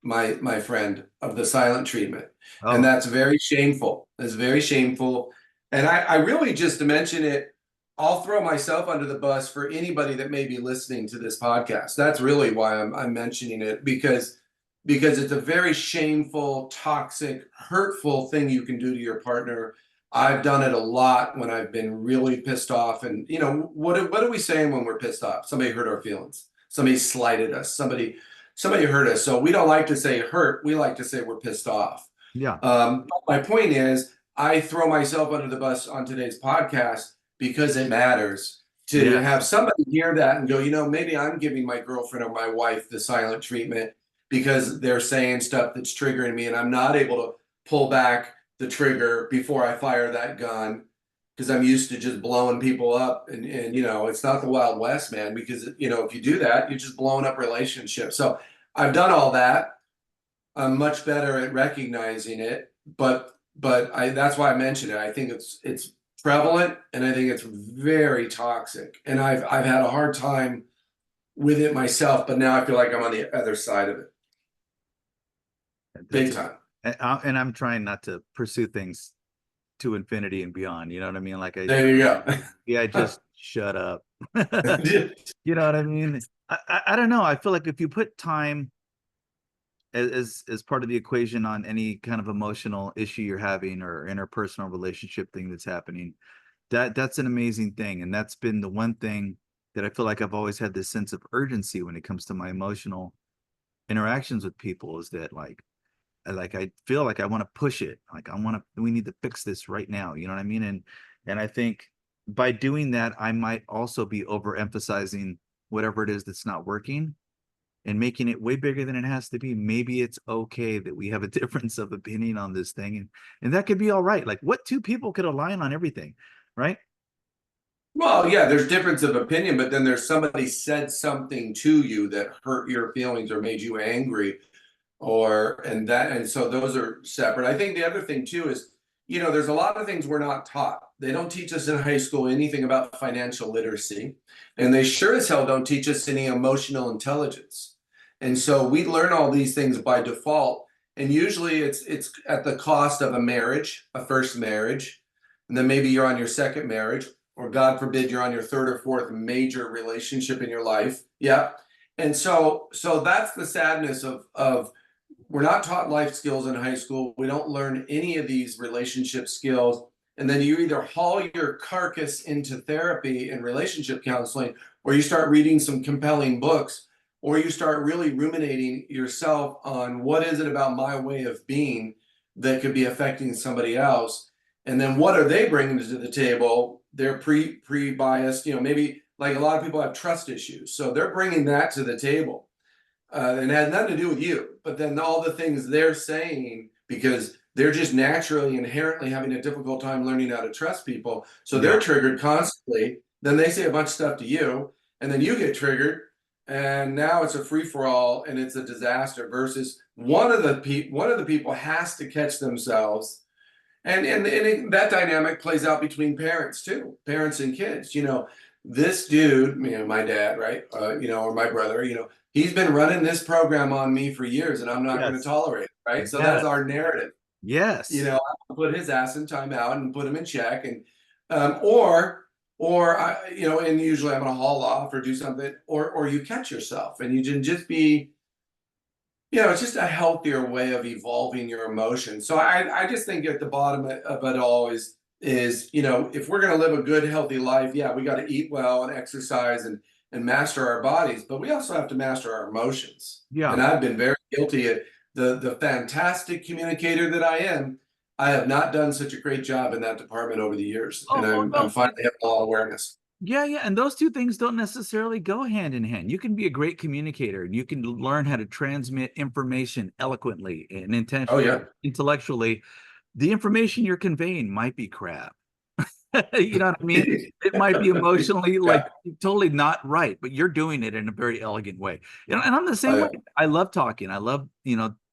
my friend, of the silent treatment. And
Oh,
that's very shameful. It's very shameful. And I really, just to mention it, I'll throw myself under the bus for anybody that may be listening to this podcast. That's really why I'm mentioning it, because it's a very shameful, toxic, hurtful thing you can do to your partner. I've done it a lot when I've been really pissed off. And what are we saying when we're pissed off? Somebody hurt our feelings. Somebody slighted us. Somebody hurt us. So we don't like to say hurt. We like to say we're pissed off.
yeah,
My point is, I throw myself under the bus on today's podcast because it matters to
yeah,
have somebody hear that and go, maybe I'm giving my girlfriend or my wife the silent treatment because they're saying stuff that's triggering me, and I'm not able to pull back the trigger before I fire that gun because I'm used to just blowing people up. And it's not the Wild West, man, because if you do that, you're just blowing up relationships. So I've done all that. I'm much better at recognizing it, but that's why I mentioned it. I think it's prevalent, and I think it's very toxic. And I've had a hard time with it myself, but now I feel like I'm on the other side of it. Big
that's
time.
and I'm trying not to pursue things to infinity and beyond. You know what I mean? Like
There you go.
just shut up. You know what I mean? I don't know. I feel like if you put time as part of the equation on any kind of emotional issue you're having or interpersonal relationship thing that's happening, that's an amazing thing. And that's been the one thing that I feel like I've always had this sense of urgency when it comes to my emotional interactions with people, is that I feel like I want to push it. Like we need to fix this right now. You know what I mean? And I think by doing that, I might also be overemphasizing whatever it is that's not working and making it way bigger than it has to be. Maybe it's okay that we have a difference of opinion on this thing, and that could be all right. Like, what two people could align on everything, right?
Well, yeah, there's difference of opinion, but then there's somebody said something to you that hurt your feelings or made you angry, and so those are separate. I think the other thing too is, there's a lot of things we're not taught. They don't teach us in high school anything about financial literacy, and they sure as hell don't teach us any emotional intelligence. And so we learn all these things by default, and usually it's at the cost of a marriage, a first marriage, and then maybe you're on your second marriage, or God forbid you're on your third or fourth major relationship in your life. Yeah. And so that's the sadness of we're not taught life skills in high school. We don't learn any of these relationship skills. And then you either haul your carcass into therapy and relationship counseling, or you start reading some compelling books, or you start really ruminating yourself on what is it about my way of being that could be affecting somebody else. And then what are they bringing to the table? They're pre-biased, maybe like a lot of people have trust issues. So they're bringing that to the table. And it has nothing to do with you, but then all the things they're saying, because they're just naturally, inherently having a difficult time learning how to trust people. So they're triggered constantly. Then they say a bunch of stuff to you, and then you get triggered. And now it's a free for all, and it's a disaster. Versus one of the people has to catch themselves, and that dynamic plays out between parents too, parents and kids. This dude, my dad, right? Or my brother, he's been running this program on me for years, and I'm not going to tolerate it, right? So that's our narrative.
Yes.
I'll put his ass in timeout and put him in check, and or I, and usually I'm going to haul off or do something, or you catch yourself, and you can just be. It's just a healthier way of evolving your emotions. So I just think at the bottom of it all is, if we're going to live a good, healthy life, yeah, we got to eat well and exercise and master our bodies, but we also have to master our emotions.
Yeah.
And I've been very guilty of the fantastic communicator that I am. I have not done such a great job in that department over the years. And I'm finally having a lot of awareness.
Yeah, yeah. And those two things don't necessarily go hand in hand. You can be a great communicator and you can learn how to transmit information eloquently and intentionally, intellectually. The information you're conveying might be crap. You know what I mean? It might be emotionally totally not right, but you're doing it in a very elegant way. And I'm the same way. I love talking. I love,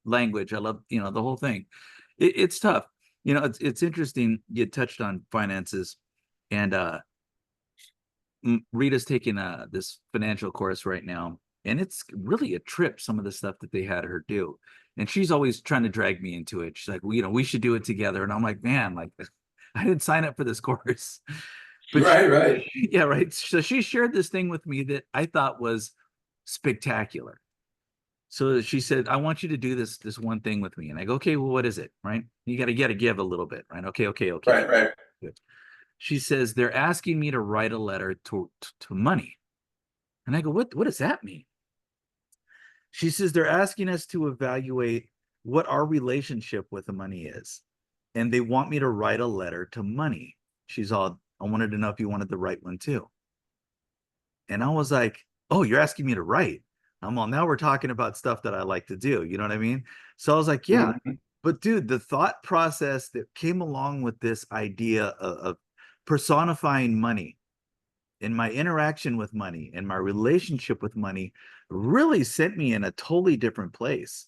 language. I love, the whole thing. It's tough. It's interesting. You touched on finances, and Rita's taking this financial course right now, and it's really a trip, some of the stuff that they had her do. And she's always trying to drag me into it. She's like, well, we should do it together. And I'm like, man, like, I didn't sign up for this course. But
right.
Yeah, right. So she shared this thing with me that I thought was spectacular. So she said, I want you to do this one thing with me. And I go, okay, well, what is it? Right? You got to give a little bit, right? Okay.
Right.
Good. She says, they're asking me to write a letter to money. And I go, what does that mean? She says, they're asking us to evaluate what our relationship with the money is. And they want me to write a letter to money. She's all, I wanted to know if you wanted to write one too. And I was like, oh, you're asking me to write? I'm all, now we're talking about stuff that I like to do. You know what I mean? So I was like, yeah. Mm-hmm. But dude, the thought process that came along with this idea of personifying money and my interaction with money and my relationship with money really sent me in a totally different place.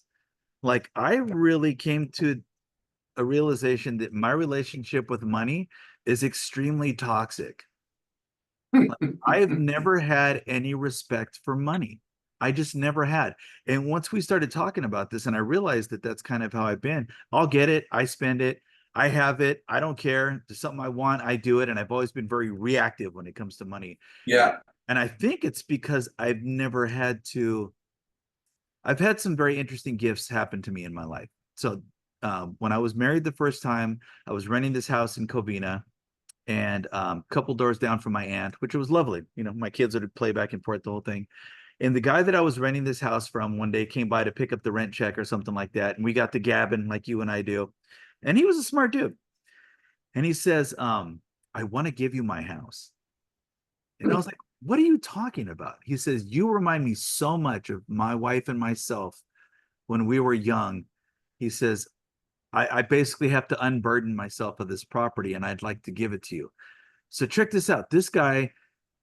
Like, I really came to a realization that my relationship with money is extremely toxic. I've never had any respect for money. I just never had. And once we started talking about this, and I realized that that's kind of how I've been, I'll get it, I spend it. I have it. I don't care. There's something I want, I do it. And I've always been very reactive when it comes to money.
Yeah.
And I think it's because I've had some very interesting gifts happen to me in my life. So when I was married the first time, I was renting this house in Covina, and a couple doors down from my aunt, which was lovely. You know, my kids would play back and forth the whole thing. And the guy that I was renting this house from one day came by to pick up the rent check or something like that. And we got to gabbing like you and I do. And he was a smart dude. And he says, I want to give you my house. And I was like, what are you talking about? He says, you remind me so much of my wife and myself when we were young. He says, I basically have to unburden myself of this property and I'd like to give it to you. So check this out. This guy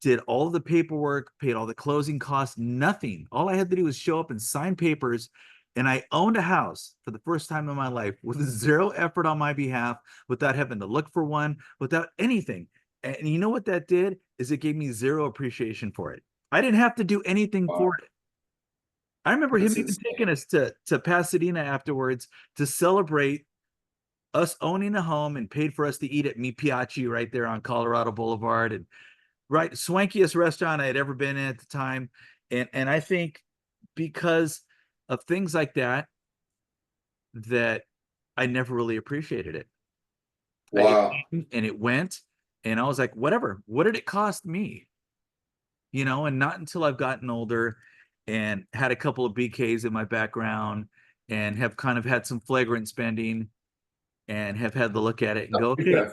did all the paperwork, paid all the closing costs, nothing. All I had to do was show up and sign papers. And I owned a house for the first time in my life with zero effort on my behalf, without having to look for one, without anything. And you know what that did is it gave me zero appreciation for it. I didn't have to do anything for it. I remember him even taking us to Pasadena afterwards to celebrate us owning a home, and paid for us to eat at Mi Piaci right there on Colorado Boulevard, and right swankiest restaurant I had ever been in at the time. And I think because of things like that, that I never really appreciated it.
Wow.
And it went, and I was like, whatever. What did it cost me? You know, and not until I've gotten older and had a couple of BKs in my background and have kind of had some flagrant spending and have had to look at it and go, okay,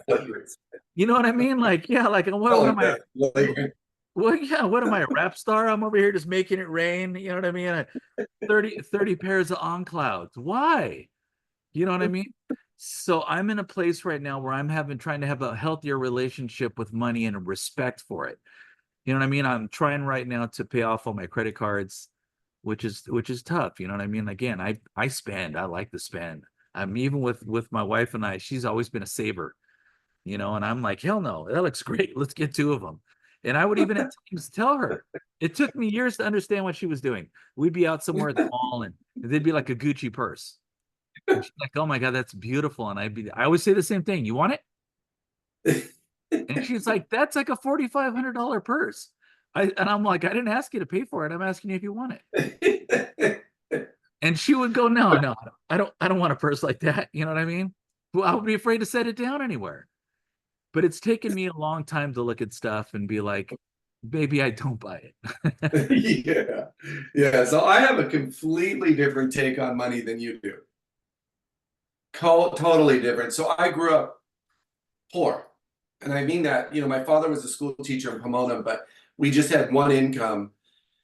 you know what I mean? Like, yeah, like what am I? Well, yeah, what am I, a rap star? I'm over here just making it rain. You know what I mean? 30 pairs of on clouds. Why? You know what I mean? So I'm in a place right now where trying to have a healthier relationship with money and a respect for it. You know what I mean? I'm trying right now to pay off all my credit cards, which is tough. You know what I mean? Again, I spend. I like to spend. I'm even with my wife and I. She's always been a saver, you know, and I'm like, hell no, that looks great. Let's get two of them. And I would even at times tell her. It took me years to understand what she was doing. We'd be out somewhere at the mall, and they'd be like a Gucci purse. And she's like, oh my God, that's beautiful. And I always say the same thing. You want it? And she's like, that's like a $4,500 purse. And I'm like, I didn't ask you to pay for it. I'm asking you if you want it. And she would go, no, I don't want a purse like that. You know what I mean? Well, I would be afraid to set it down anywhere. But it's taken me a long time to look at stuff and be like, baby, I don't buy it.
Yeah. Yeah. So I have a completely different take on money than you do. Totally different. So I grew up poor. And I mean that, you know, my father was a school teacher in Pomona, but we just had one income.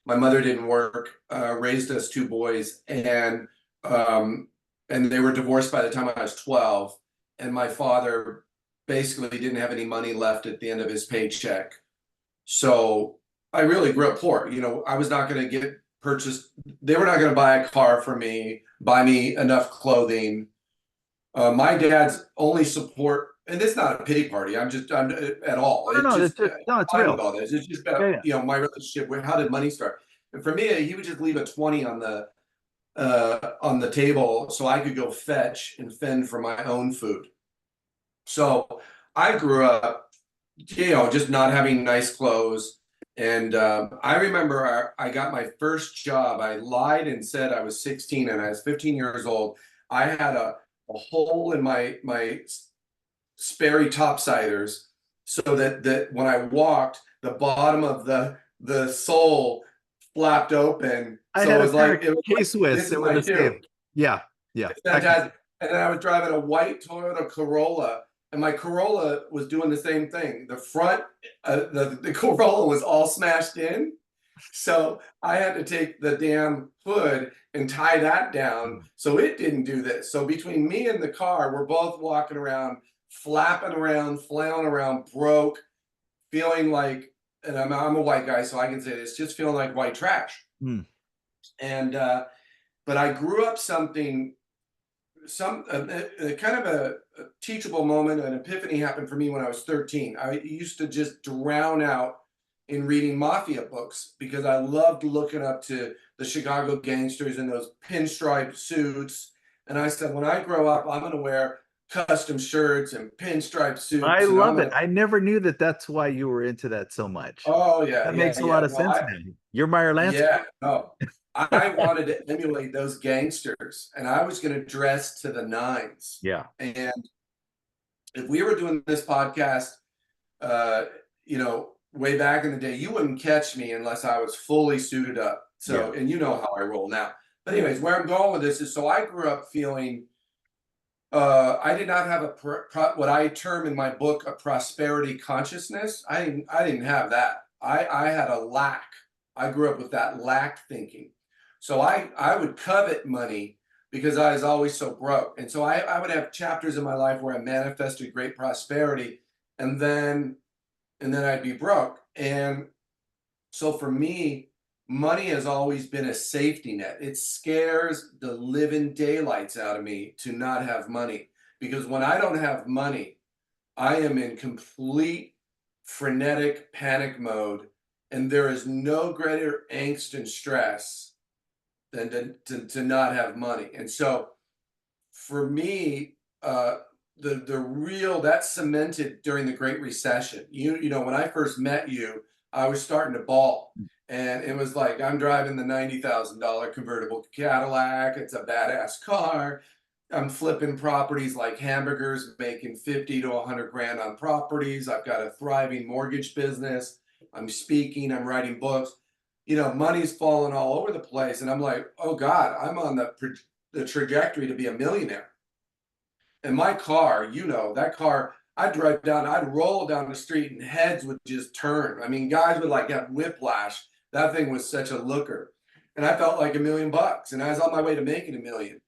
My mother didn't work, raised us two boys, and they were divorced by the time I was 12. And my father basically didn't have any money left at the end of his paycheck. So I really grew up poor. You know, I was not going to they were not going to buy a car for me, buy me enough clothing. My dad's only support, and this is not a pity party. I'm at all.
No,
It's
real.
all this. It's just about, you know, my relationship with how did money start. And for me, he would just leave a 20 on the table so I could go fetch and fend for my own food. So I grew up, you know, just not having nice clothes. And I remember I got my first job. I lied and said I was 16, and I was 15 years old. I had a hole in my Sperry topsiders, so that when I walked, the bottom of the sole flapped open.
I
So
had
it was like
K-Swiss. It was the same. Yeah.
It's fantastic. And then I was driving a white Toyota Corolla, and my Corolla was doing the same thing. The front, the Corolla was all smashed in. So I had to take the damn hood and tie that down so it didn't do this. So between me and the car, we're both walking around, flapping around, flailing around, broke, feeling like, and I'm a white guy, so I can say this, just feeling like white trash. And but I grew up kind of a teachable moment, an epiphany happened for me when I was 13. I used to just drown out in reading mafia books because I loved looking up to the Chicago gangsters in those pinstripe suits. And I said, when I grow up, I'm going to wear custom shirts and pinstripe
I
suits, and I'm
love it.
gonna.
I never knew that that's why you were into that so much.
Oh yeah,
That
yeah,
makes a lot
yeah.
of
No,
sense now. You're Meyer Lansky.
yeah, no. I wanted to emulate those gangsters, and I was going to dress to the nines.
Yeah.
And if we were doing this podcast, uh, way back in the day, you wouldn't catch me unless I was fully suited up.
Yeah.
So, and you know how I roll now. But anyways, where I'm going with this is, so I grew up feeling, I did not have what I term in my book a prosperity consciousness. I didn't have that. I had a lack. I grew up with that lack thinking. So I would covet money because I was always so broke. And so I would have chapters in my life where I manifested great prosperity, and then I'd be broke. And so for me, money has always been a safety net. It scares the living daylights out of me to not have money, because when I don't have money, I am in complete frenetic panic mode, and there is no greater angst and stress than to not have money. And so for me, the real that cemented during the Great Recession. When I first met you, I was starting to bawl, and it was like, I'm driving the $90,000 convertible Cadillac. It's a badass car. I'm flipping properties like hamburgers, making 50 to 100 grand on properties. I've got a thriving mortgage business. I'm speaking. I'm writing books. Money's falling all over the place, and I'm like, oh God, I'm on the trajectory to be a millionaire. And my car, that car, I'd roll down the street and heads would just turn. I mean, guys would like have whiplash. That thing was such a looker. And I felt like $1,000,000, and I was on my way to making 1,000,000.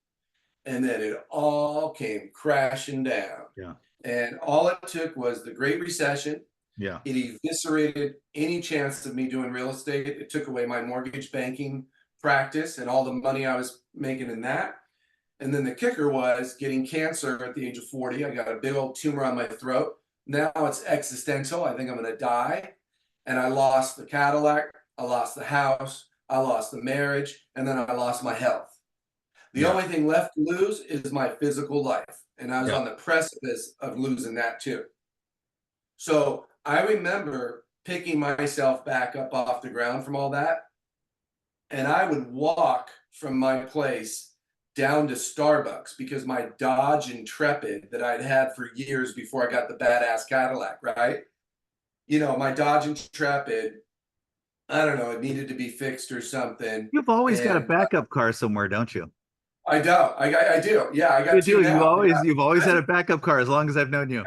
And then it all came crashing down.
Yeah.
And all it took was the Great Recession.
Yeah.
It eviscerated any chance of me doing real estate. It took away my mortgage banking practice and all the money I was making in that. And then the kicker was getting cancer at the age of 40. I got a big old tumor on my throat. Now it's existential. I think I'm going to die. And I lost the Cadillac. I lost the house. I lost the marriage. And then I lost my health. The only thing left to lose is my physical life. And I was on the precipice of losing that too. So I remember picking myself back up off the ground from all that. And I would walk from my place down to Starbucks, because my Dodge Intrepid that I'd had for years before I got the badass Cadillac, right? My Dodge Intrepid, I don't know, it needed to be fixed or something.
You've always got a backup car somewhere, don't you?
I do. I do. Yeah, I got two now.
You've always had a backup car as long as I've known you.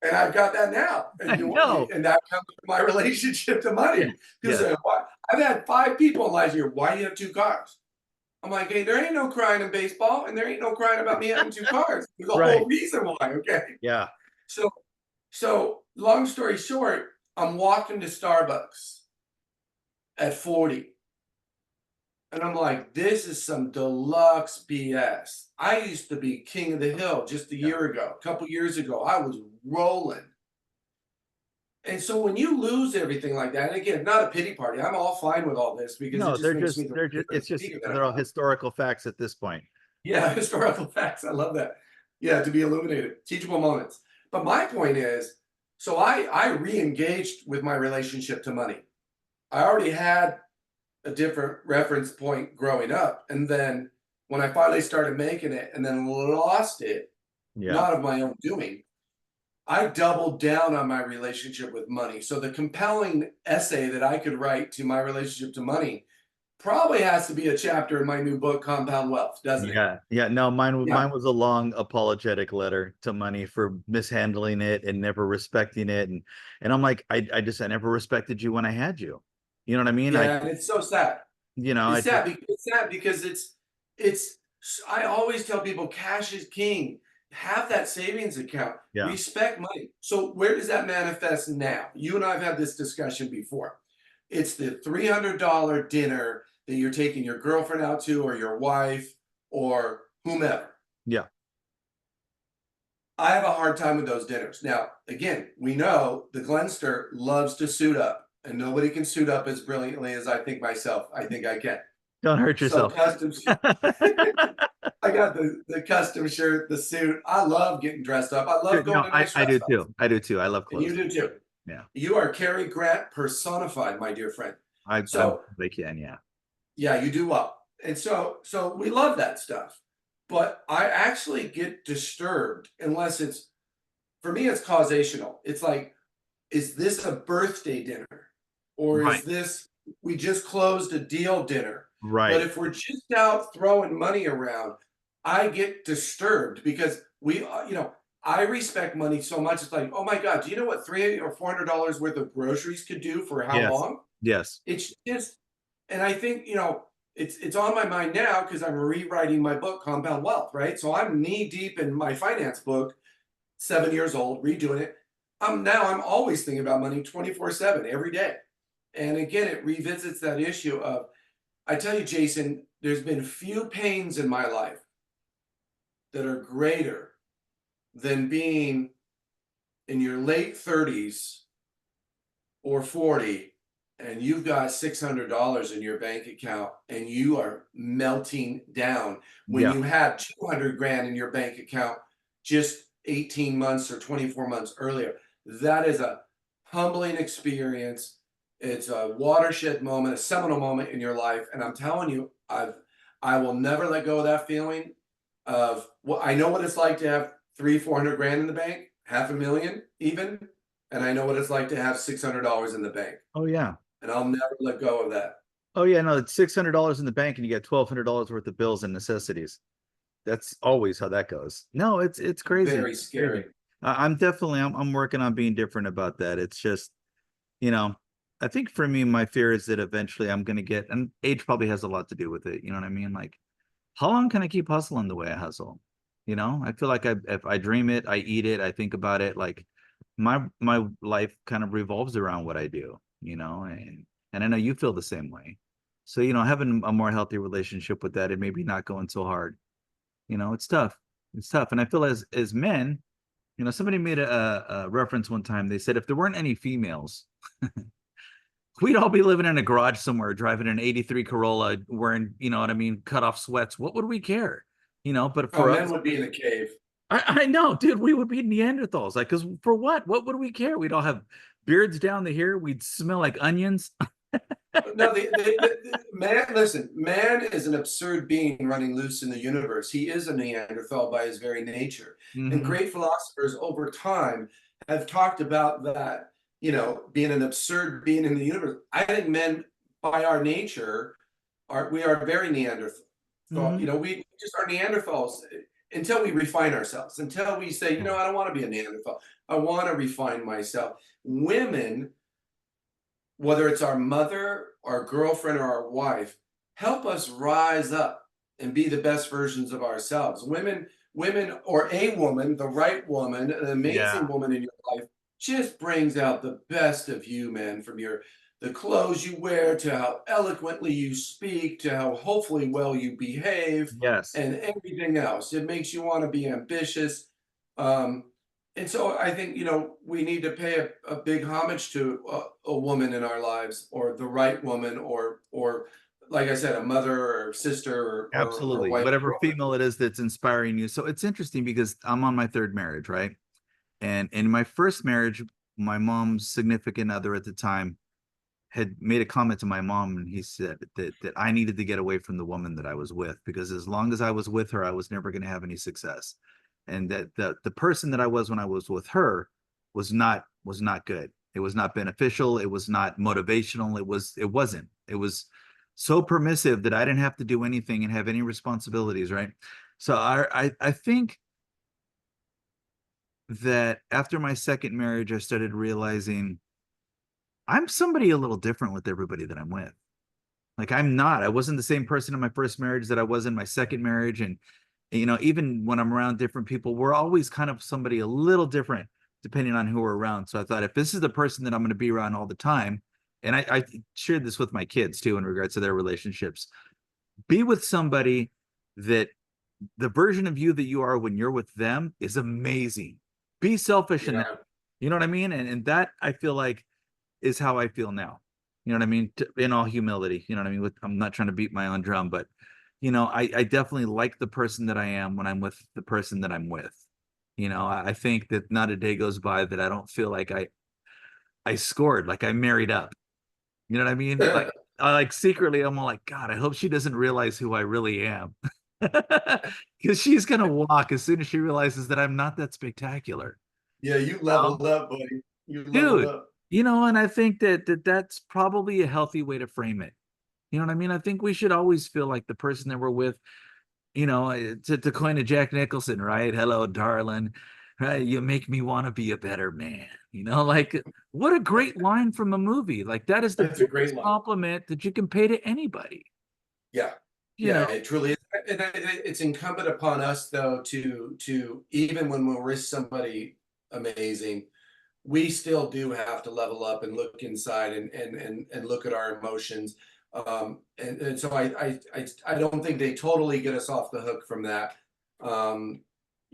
And I've got that now.
I know.
And that comes with my relationship to money. Because I've had 5 people in last year. Why do you have 2 cars? I'm like, hey, there ain't no crying in baseball, and there ain't no crying about me having 2 cars. There's a whole reason why, okay?
Yeah.
So long story short, I'm walking to Starbucks at 40. And I'm like, this is some deluxe BS. I used to be king of the hill just a year ago, a couple years ago. I was rolling. And so when you lose everything like that, and again, not a pity party. I'm all fine with all this, because
they're all historical facts at this point.
Yeah, historical facts. I love that. Yeah, to be illuminated, teachable moments. But my point is, so I re-engaged with my relationship to money. I already had a different reference point growing up, and then when I finally started making it and then lost it, not of my own doing, I doubled down on my relationship with money. So the compelling essay that I could write to my relationship to money probably has to be a chapter in my new book, Compound Wealth, doesn't it?
Yeah. No, mine was a long apologetic letter to money for mishandling it and never respecting it. And I'm like, I never respected you when I had you. You know what I mean?
Yeah, and it's so sad. It's sad because it's. I always tell people, cash is king. Have that savings account.
Yeah.
Respect money. So where does that manifest now? You and I have had this discussion before. It's the $300 dinner that you're taking your girlfriend out to, or your wife, or whomever.
Yeah.
I have a hard time with those dinners. Now, again, we know the Glenster loves to suit up, and nobody can suit up as brilliantly as I think myself. I think I can.
Don't hurt yourself.
So I got the custom shirt, the suit. I love getting dressed up. I love going
No,
to nice
I do
restaurants.
too. I do too. I love
And you
clothes.
do too.
Yeah,
You are Cary Grant personified, my dear friend.
I'm
So
they can. Yeah,
yeah, you do well. And so we love that stuff. But I actually get disturbed unless it's, for me, it's causational. It's like, is this a birthday dinner? Or
right,
is this, we just closed a deal dinner? But
right.
if we're just out throwing money around, I get disturbed because I respect money so much. It's like, oh my God, do you know what $300 or $400 worth of groceries could do for how
Yes,
long?
yes,
It's just, and I think, it's on my mind now because I'm rewriting my book, Compound Wealth, right? So I'm knee deep in my finance book, 7 years old, redoing it. I'm always thinking about money 24/7 every day. And again, it revisits that issue of, I tell you, Jason, there's been few pains in my life that are greater than being in your late 30s or 40 and you've got $600 in your bank account and you are melting down when
yeah,
you had 200 grand in your bank account just 18 months or 24 months earlier. That is a humbling experience. It's a watershed moment, a seminal moment in your life. And I'm telling you, I will never let go of that feeling of, well, I know what it's like to have 400 grand in the bank, half a million even, and I know what it's like to have $600 in the bank,
oh yeah,
and I'll never let go of that.
oh yeah. No, it's $600 in the bank, and you get $1,200 worth of bills and necessities. That's always how that goes. No, it's crazy,
Very
crazy.
scary.
I'm definitely I'm working on being different about that. It's just, you know, I think for me, my fear is that eventually I'm gonna get, and age probably has a lot to do with it. You know what I mean? Like, how long can I keep hustling the way I hustle? You know, I feel like if I dream it, I eat it, I think about it. Like my life kind of revolves around what I do, you know, and I know you feel the same way. So, you know, having a more healthy relationship with that and maybe not going so hard, you know, it's tough. It's tough. And I feel as men, you know, somebody made a reference one time. They said if there weren't any females, we'd all be living in a garage somewhere, driving an 83 Corolla, wearing, you know what I mean, cut off sweats. What would we care? You know, but
Oh,
for
men
us,
would be in a cave.
I know, dude, we would be Neanderthals. Like, because for what? What would we care? We'd all have beards down the hair. We'd smell like onions.
No, man, listen, man is an absurd being running loose in the universe. He is a Neanderthal by his very nature. And
Hmm.
great philosophers over time have talked about that, being an absurd being in the universe. I think men, by our nature, we are very Neanderthal. So,
Hmm.
we just are Neanderthals until we refine ourselves, until we say, I don't want to be a Neanderthal. I want to refine myself. Women, whether it's our mother, our girlfriend, or our wife, help us rise up and be the best versions of ourselves. Women, or a woman, the right woman, an amazing
Yeah.
woman in your life, just brings out the best of you, man, from the clothes you wear to how eloquently you speak to how hopefully well you behave
Yes.
and everything else. It makes you want to be ambitious. Um, and so I think, we need to pay a big homage to a woman in our lives, or the right woman, or like I said, a mother or sister or
Absolutely.
wife or
Whatever
girlfriend.
female it is that's inspiring you. So it's interesting because I'm on my third marriage, right? And in my first marriage, my mom's significant other at the time had made a comment to my mom, and he said that I needed to get away from the woman that I was with, because as long as I was with her, I was never going to have any success. And that the person that I was when I was with her was not good. It was not beneficial. It was not motivational. It was so permissive that I didn't have to do anything and have any responsibilities, right? So I think that after my second marriage, I started realizing I'm somebody a little different with everybody that I'm with. Like, I wasn't the same person in my first marriage that I was in my second marriage. And, you know, even when I'm around different people, we're always kind of somebody a little different depending on who we're around. So I thought, if this is the person that I'm going to be around all the time, and I shared this with my kids too in regards to their relationships, be with somebody that the version of you that you are when you're with them is amazing. Be selfish in that.
Yeah.
You know what I mean? And that, I feel like, is how I feel now. You know what I mean? In all humility, you know what I mean? I'm not trying to beat my own drum, but I definitely like the person that I am when I'm with the person that I'm with. I think that not a day goes by that I don't feel like I scored, like I married up. You know what I mean? Like I like secretly, I'm all like, God, I hope she doesn't realize who I really am. Because she's gonna walk as soon as she realizes that I'm not that spectacular.
Yeah, you
Um,
leveled up, buddy. You leveled
Dude,
up.
and I think that's probably a healthy way to frame it. You know what I mean? I think we should always feel like the person that we're with, to coin a Jack Nicholson, right? Hello, darling. Right? You make me want to be a better man. Like what a great line from a movie. Like that is the
That's a great
biggest
line.
compliment that you can pay to anybody.
Yeah.
You
Yeah,
know,
it truly is. And it's incumbent upon us though to even when we're with somebody amazing, we still do have to level up and look inside and look at our emotions. And so I don't think they totally get us off the hook from that. Um,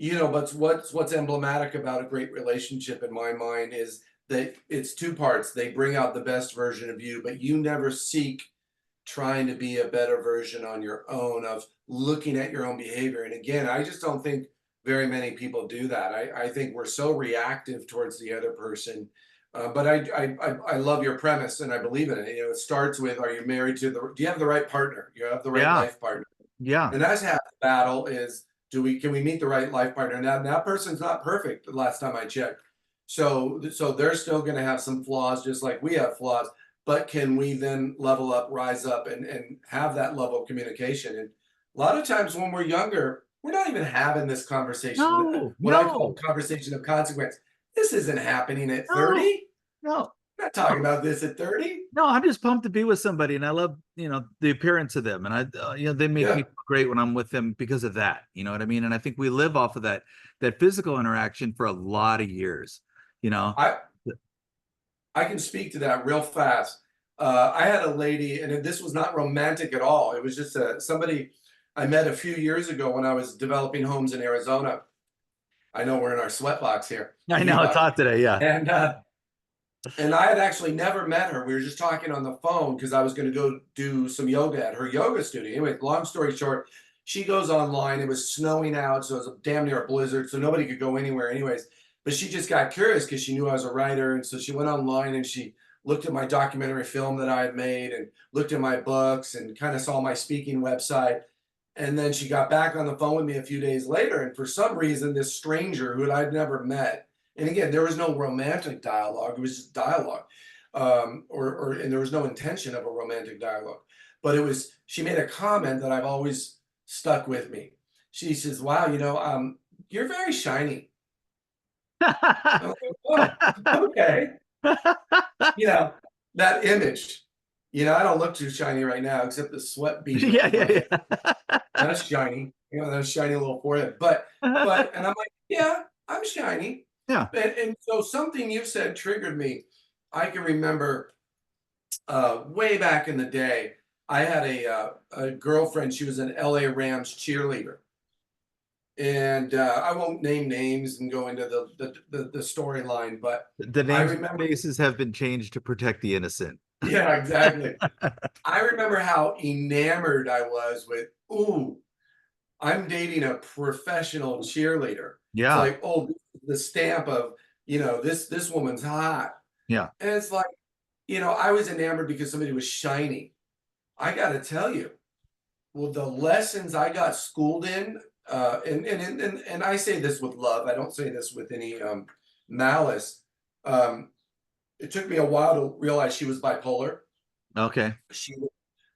but what's emblematic about a great relationship in my mind is that it's two parts. They bring out the best version of you, but you never seek trying to be a better version on your own of looking at your own behavior. And again, I just don't think very many people do that. I think we're so reactive towards the other person. But I love your premise and I believe in it. It starts with, are you married to do you have the right partner? You have the right
yeah,
life partner.
yeah.
And that's half the battle is, can we meet the right life partner? Now that person's not perfect the last time I checked. So they're still going to have some flaws just like we have flaws, but can we then level up, rise up and have that level of communication? And a lot of times when we're younger, we're not even having this conversation,
No,
what I call
no,
conversation of consequence. This isn't happening at
no,
30.
no.
We're not talking about this at 30.
No, I'm just pumped to be with somebody, and I love, the appearance of them, and they make me
Yeah.
feel great when I'm with them because of that. You know what I mean? And I think we live off of that physical interaction for a lot of years. You know,
I I can speak to that real fast. I had a lady, and this was not romantic at all. It was just somebody I met a few years ago when I was developing homes in Arizona. I know we're in our sweatbox here,
I
heat
know it's
box,
hot today. Yeah.
and I had actually never met her. We were just talking on the phone because I was going to go do some yoga at her yoga studio. Anyway, long story short, she goes online. It was snowing out, so it was damn near a blizzard, so nobody could go anywhere, anyways. But she just got curious because she knew I was a writer, and so she went online and she looked at my documentary film that I had made and looked at my books and kind of saw my speaking website. And then she got back on the phone with me a few days later, and for some reason, this stranger who I'd never met, and again, there was no romantic dialogue; it was just dialogue, and there was no intention of a romantic dialogue. But it was she made a comment that I've always stuck with me. She says, "Wow, you're very shiny." I'm like, "Oh, okay." You know that image. I don't look too shiny right now, except the sweat beading on
Yeah,
the forehead.
yeah,
That's shiny. That's shiny little forehead.
yeah.
And I'm like, yeah, I'm shiny.
Yeah.
And so something you said triggered me. I can remember way back in the day, I had a girlfriend. She was an LA Rams cheerleader. And I won't name names and go into the storyline, but
The
I
names and
remember,
faces have been changed to protect the innocent.
yeah, exactly. I remember how enamored I was with, ooh, I'm dating a professional cheerleader. It's
Yeah.
like, oh, the stamp of, this woman's hot.
Yeah.
And it's like, I was enamored because somebody was shiny. I got to tell you, well, the lessons I got schooled in, and I say this with love. I don't say this with any malice. Um, it took me a while to realize she was bipolar.
Okay.
She would,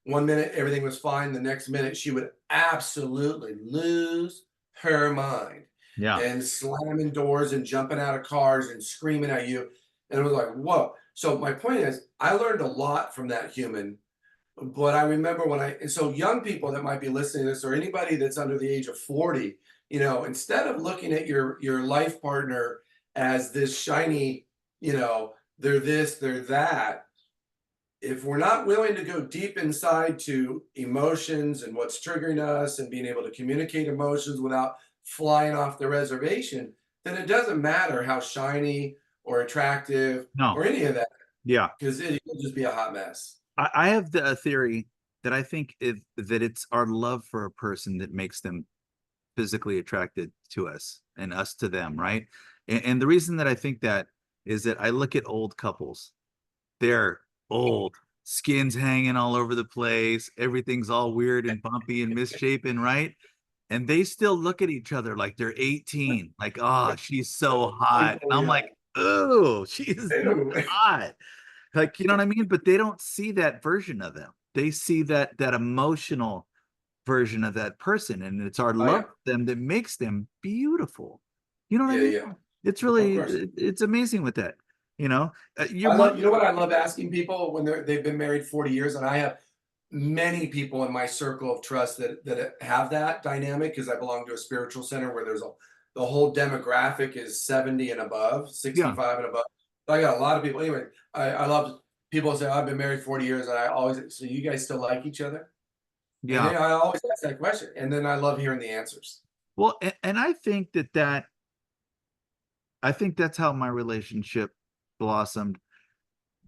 one minute everything was fine, the next minute she would absolutely lose her mind
Yeah.
and slamming doors and jumping out of cars and screaming at you. And it was like, whoa. So my point is, I learned a lot from that human. But I remember and so young people that might be listening to this, or anybody that's under the age of 40, instead of looking at your life partner as this shiny, they're this, they're that, if we're not willing to go deep inside to emotions and what's triggering us and being able to communicate emotions without flying off the reservation, then it doesn't matter how shiny or attractive
No.
or any of that,
Yeah.
because it'll just be a hot mess.
I have a theory that I think that it's our love for a person that makes them physically attracted to us and us to them, right? And the reason that I think that is that I look at old couples. They're old, skin's hanging all over the place, everything's all weird and bumpy and misshapen, right? And they still look at each other like they're 18, like, oh, she's so hot.
Oh,
I'm
yeah.
like, oh, she is so
Ew.
hot. Like, you know what I mean? But they don't see that version of them. They see that emotional version of that person, and it's our
Oh,
love
yeah.
for them that makes them beautiful. You know what I
Yeah,
mean?
yeah.
It's
Of
really,
course.
it's amazing with that. You know, your
I
mom.
love, you know what I love asking people when they've been married 40 years, and I have many people in my circle of trust that have that dynamic because I belong to a spiritual center where the whole demographic is 70 and above,
Yeah,
65 and above. So I got a lot of people. Anyway, I love people say, I've been married 40 years, and I always, so you guys still like each other? And
yeah.
then I always ask that question, and then I love hearing the answers.
Well, and I think that I think that's how my relationship blossomed,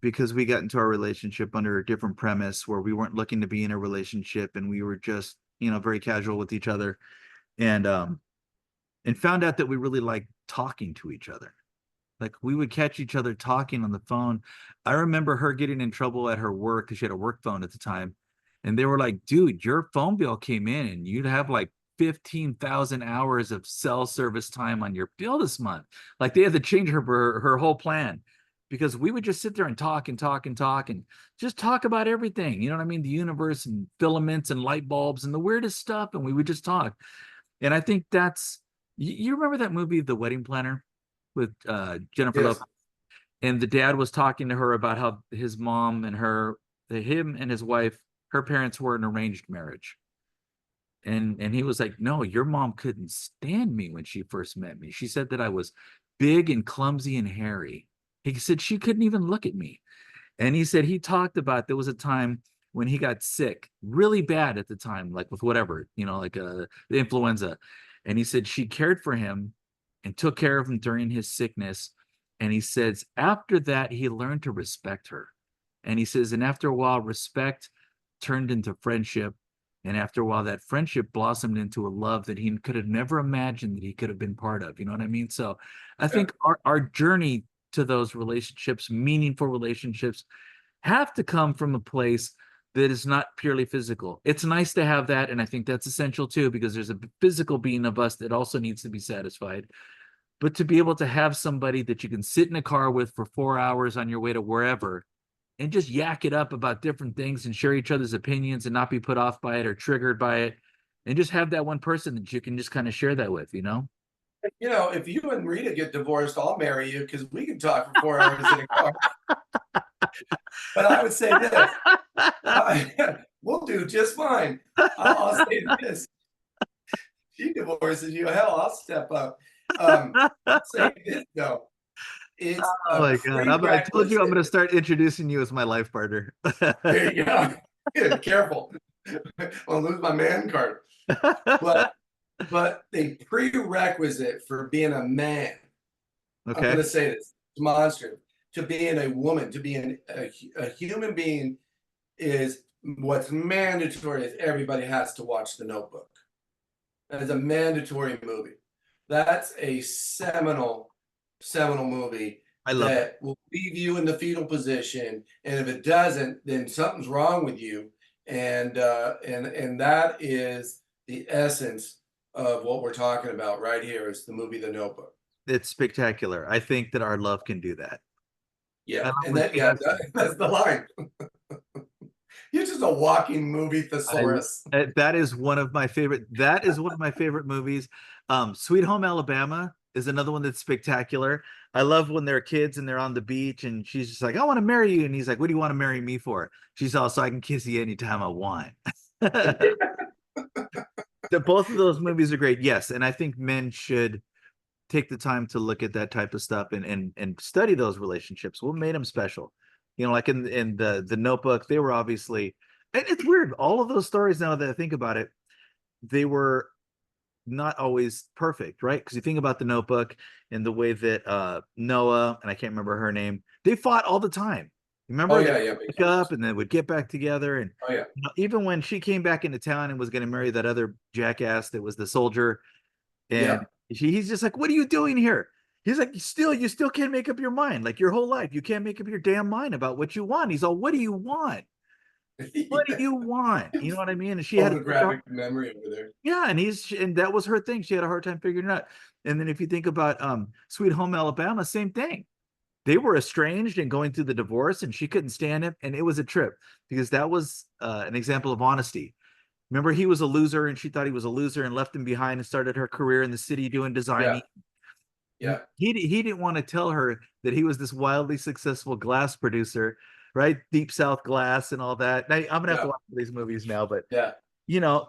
because we got into our relationship under a different premise where we weren't looking to be in a relationship, and we were just, very casual with each other, and found out that we really liked talking to each other. Like, we would catch each other talking on the phone. I remember her getting in trouble at her work because she had a work phone at the time. And they were like, dude, your phone bill came in and you'd have like 15,000 hours of cell service time on your bill this month. Like, they had to change her whole plan, because we would just sit there and talk and talk and talk and just talk about everything. You know what I mean? The universe and filaments and light bulbs and the weirdest stuff. And we would just talk. And I think that's, you remember that movie, The Wedding Planner, with Jennifer
Yes.
Lopez? And the dad was talking to her about how his mom and him and his wife, her parents were an arranged marriage. And he was like, no, your mom couldn't stand me when she first met me. She said that I was big and clumsy and hairy. He said she couldn't even look at me. And he said he talked about, there was a time when he got sick really bad at the time, like with whatever, like the influenza. And he said she cared for him and took care of him during his sickness. And he says after that, he learned to respect her. And he says, and after a while, respect turned into friendship. And after a while, that friendship blossomed into a love that he could have never imagined that he could have been part of. You know what I mean? So I
Yeah.
think our journey to those relationships, meaningful relationships, have to come from a place that is not purely physical. It's nice to have that, and I think that's essential too, because there's a physical being of us that also needs to be satisfied. But to be able to have somebody that you can sit in a car with for 4 hours on your way to wherever and just yak it up about different things and share each other's opinions and not be put off by it or triggered by it, and just have that one person that you can just kind of share that with,
If you and Rita get divorced, I'll marry you because we can talk for 4 hours in a car. But I would say this, we'll do just fine. I'll say this. She divorces you, hell, I'll step up. I'll say this though. It's
Oh
a
my God. I told you I'm going to
prerequisite.
start introducing you as my life partner.
There you go. Careful. I'll lose my man card. But the prerequisite for being a man, I'm
Okay.
going to say this, demonstrative, to being a woman, to being a human being is what's mandatory is everybody has to watch The Notebook. That is a mandatory movie. That's a seminal movie
I love it.
that will leave you in the fetal position. And if it doesn't, then something's wrong with you. And that is the essence of what we're talking about right here is the movie The Notebook.
It's spectacular. I think that our love can do that. I
Yeah,
love
and
when she has
that's the line. You're just a walking movie thesaurus.
that is one of my favorite. That is one of my favorite movies. Sweet Home Alabama is another one that's spectacular. I love when they're kids and they're on the beach and she's just like, I want to marry you. And he's like, what do you want to marry me for? She's also, I can kiss you anytime I want. Both of those movies are great. Yes. And I think men should take the time to look at that type of stuff and study those relationships. What made them special? Like in the Notebook, they were obviously, and it's weird. All of those stories, now that I think about it, they were not always perfect, right? Because you think about the Notebook and the way that Noah, and I can't remember her name, they fought all the time. Remember,
Oh
they
yeah, yeah,
would
big
break
time.
up and then would get back together. And
Oh yeah,
even when she came back into town and was going to marry that other jackass that was the soldier,
yeah,
and he's just like, "What are you doing here?" He's like, you still can't make up your mind. Like your whole life, you can't make up your damn mind about what you want." He's all, "What do you want? What do
yeah.
you want?" You know what I mean? And she had to
Photographic memory over there.
yeah, and that was her thing. She had a hard time figuring it out. And then if you think about Sweet Home Alabama, same thing. They were estranged and going through the divorce, and she couldn't stand him, and it was a trip because that was an example of honesty. Remember, he was a loser, and she thought he was a loser, and left him behind and started her career in the city doing designing.
Yeah, yeah,
He didn't want to tell her that he was this wildly successful glass producer, right? Deep South Glass and all that. Now, I'm gonna have to
yeah,
watch these movies now, but
yeah,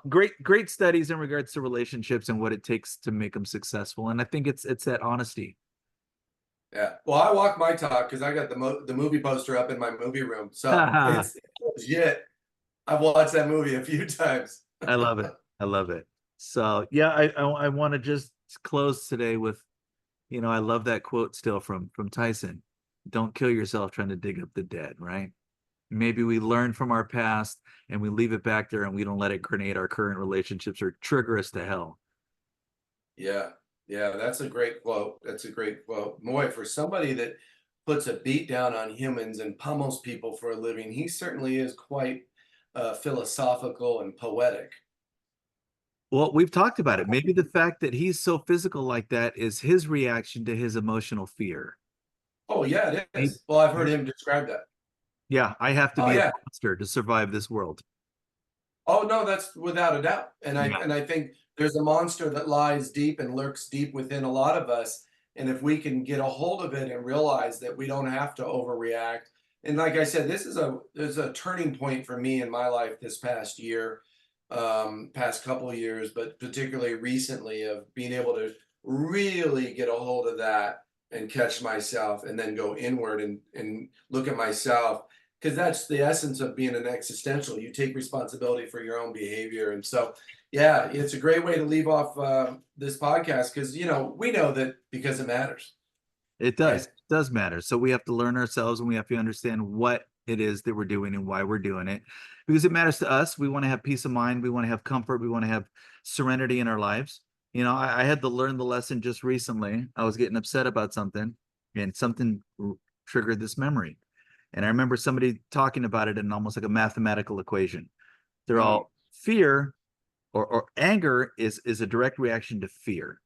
great studies in regards to relationships and what it takes to make them successful. And I think it's that honesty.
yeah. Well, I walk my talk because I got the movie poster up in my movie room, so
I
it's legit. I've watched that movie a few times.
love it. I love it. So yeah, I want to just close today with, I love that quote still from Tyson. Don't kill yourself trying to dig up the dead, right? Maybe we learn from our past and we leave it back there and we don't let it grenade our current relationships or trigger us to hell.
Yeah, yeah, that's a great quote. That's a great quote. Boy, for somebody that puts a beat down on humans and pummels people for a living, he certainly is quite philosophical and poetic.
Well, we've talked about it. Maybe the fact that he's so physical like that is his reaction to his emotional fear.
Oh yeah, it
Maybe,
is. Well, I've heard him describe that.
yeah, I have to
Oh
be a
yeah.
monster to survive this world.
Oh no, that's without a doubt. And I
Yeah.
and I think there's a monster that lies deep and lurks deep within a lot of us. And if we can get a hold of it and realize that we don't have to overreact. And like I said, there's a turning point for me in my life this past year, past couple of years, but particularly recently of being able to really get a hold of that and catch myself and then go inward and look at myself because that's the essence of being an existential. You take responsibility for your own behavior, and so yeah, it's a great way to leave off this podcast because we know that because it matters,
It does.
right?
It does matter. So we have to learn ourselves and we have to understand what it is that we're doing and why we're doing it because it matters to us. We want to have peace of mind. We want to have comfort. We want to have serenity in our lives. I had to learn the lesson just recently. I was getting upset about something and something triggered this memory. And I remember somebody talking about it in almost like a mathematical equation. They're
Mm,
all fear or anger is a direct reaction to fear,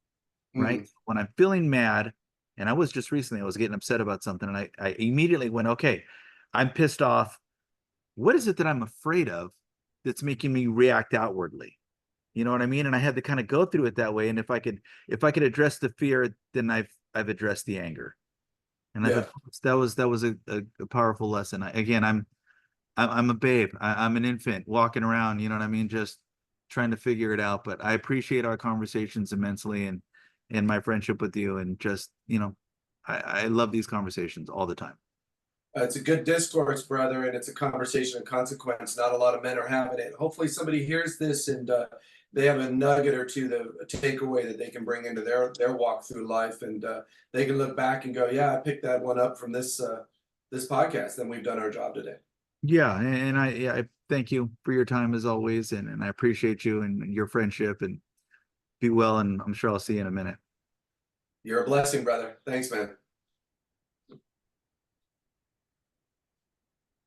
right?
mm,
When I'm feeling mad, and I was just recently, I was getting upset about something, and I immediately went, okay, I'm pissed off. What is it that I'm afraid of that's making me react outwardly? You know what I mean? And I had to kind of go through it that way. And if I could address the fear, then I've addressed the anger. And I
yeah.
thought that was a powerful lesson. Again, I'm a babe. I'm an infant walking around. You know what I mean? Just trying to figure it out. But I appreciate our conversations immensely and my friendship with you. And just I love these conversations all the time.
It's a good discourse, brother, and it's a conversation of consequence. Not a lot of men are having it. Hopefully, somebody hears this and they have a nugget or two to take away that they can bring into their walk through life, and they can look back and go, "Yeah, I picked that one up from this podcast." Then we've done our job today.
Yeah, and I thank you for your time as always, and I appreciate you and your friendship. And be well. And I'm sure I'll see you in a minute.
You're a blessing, brother. Thanks, man.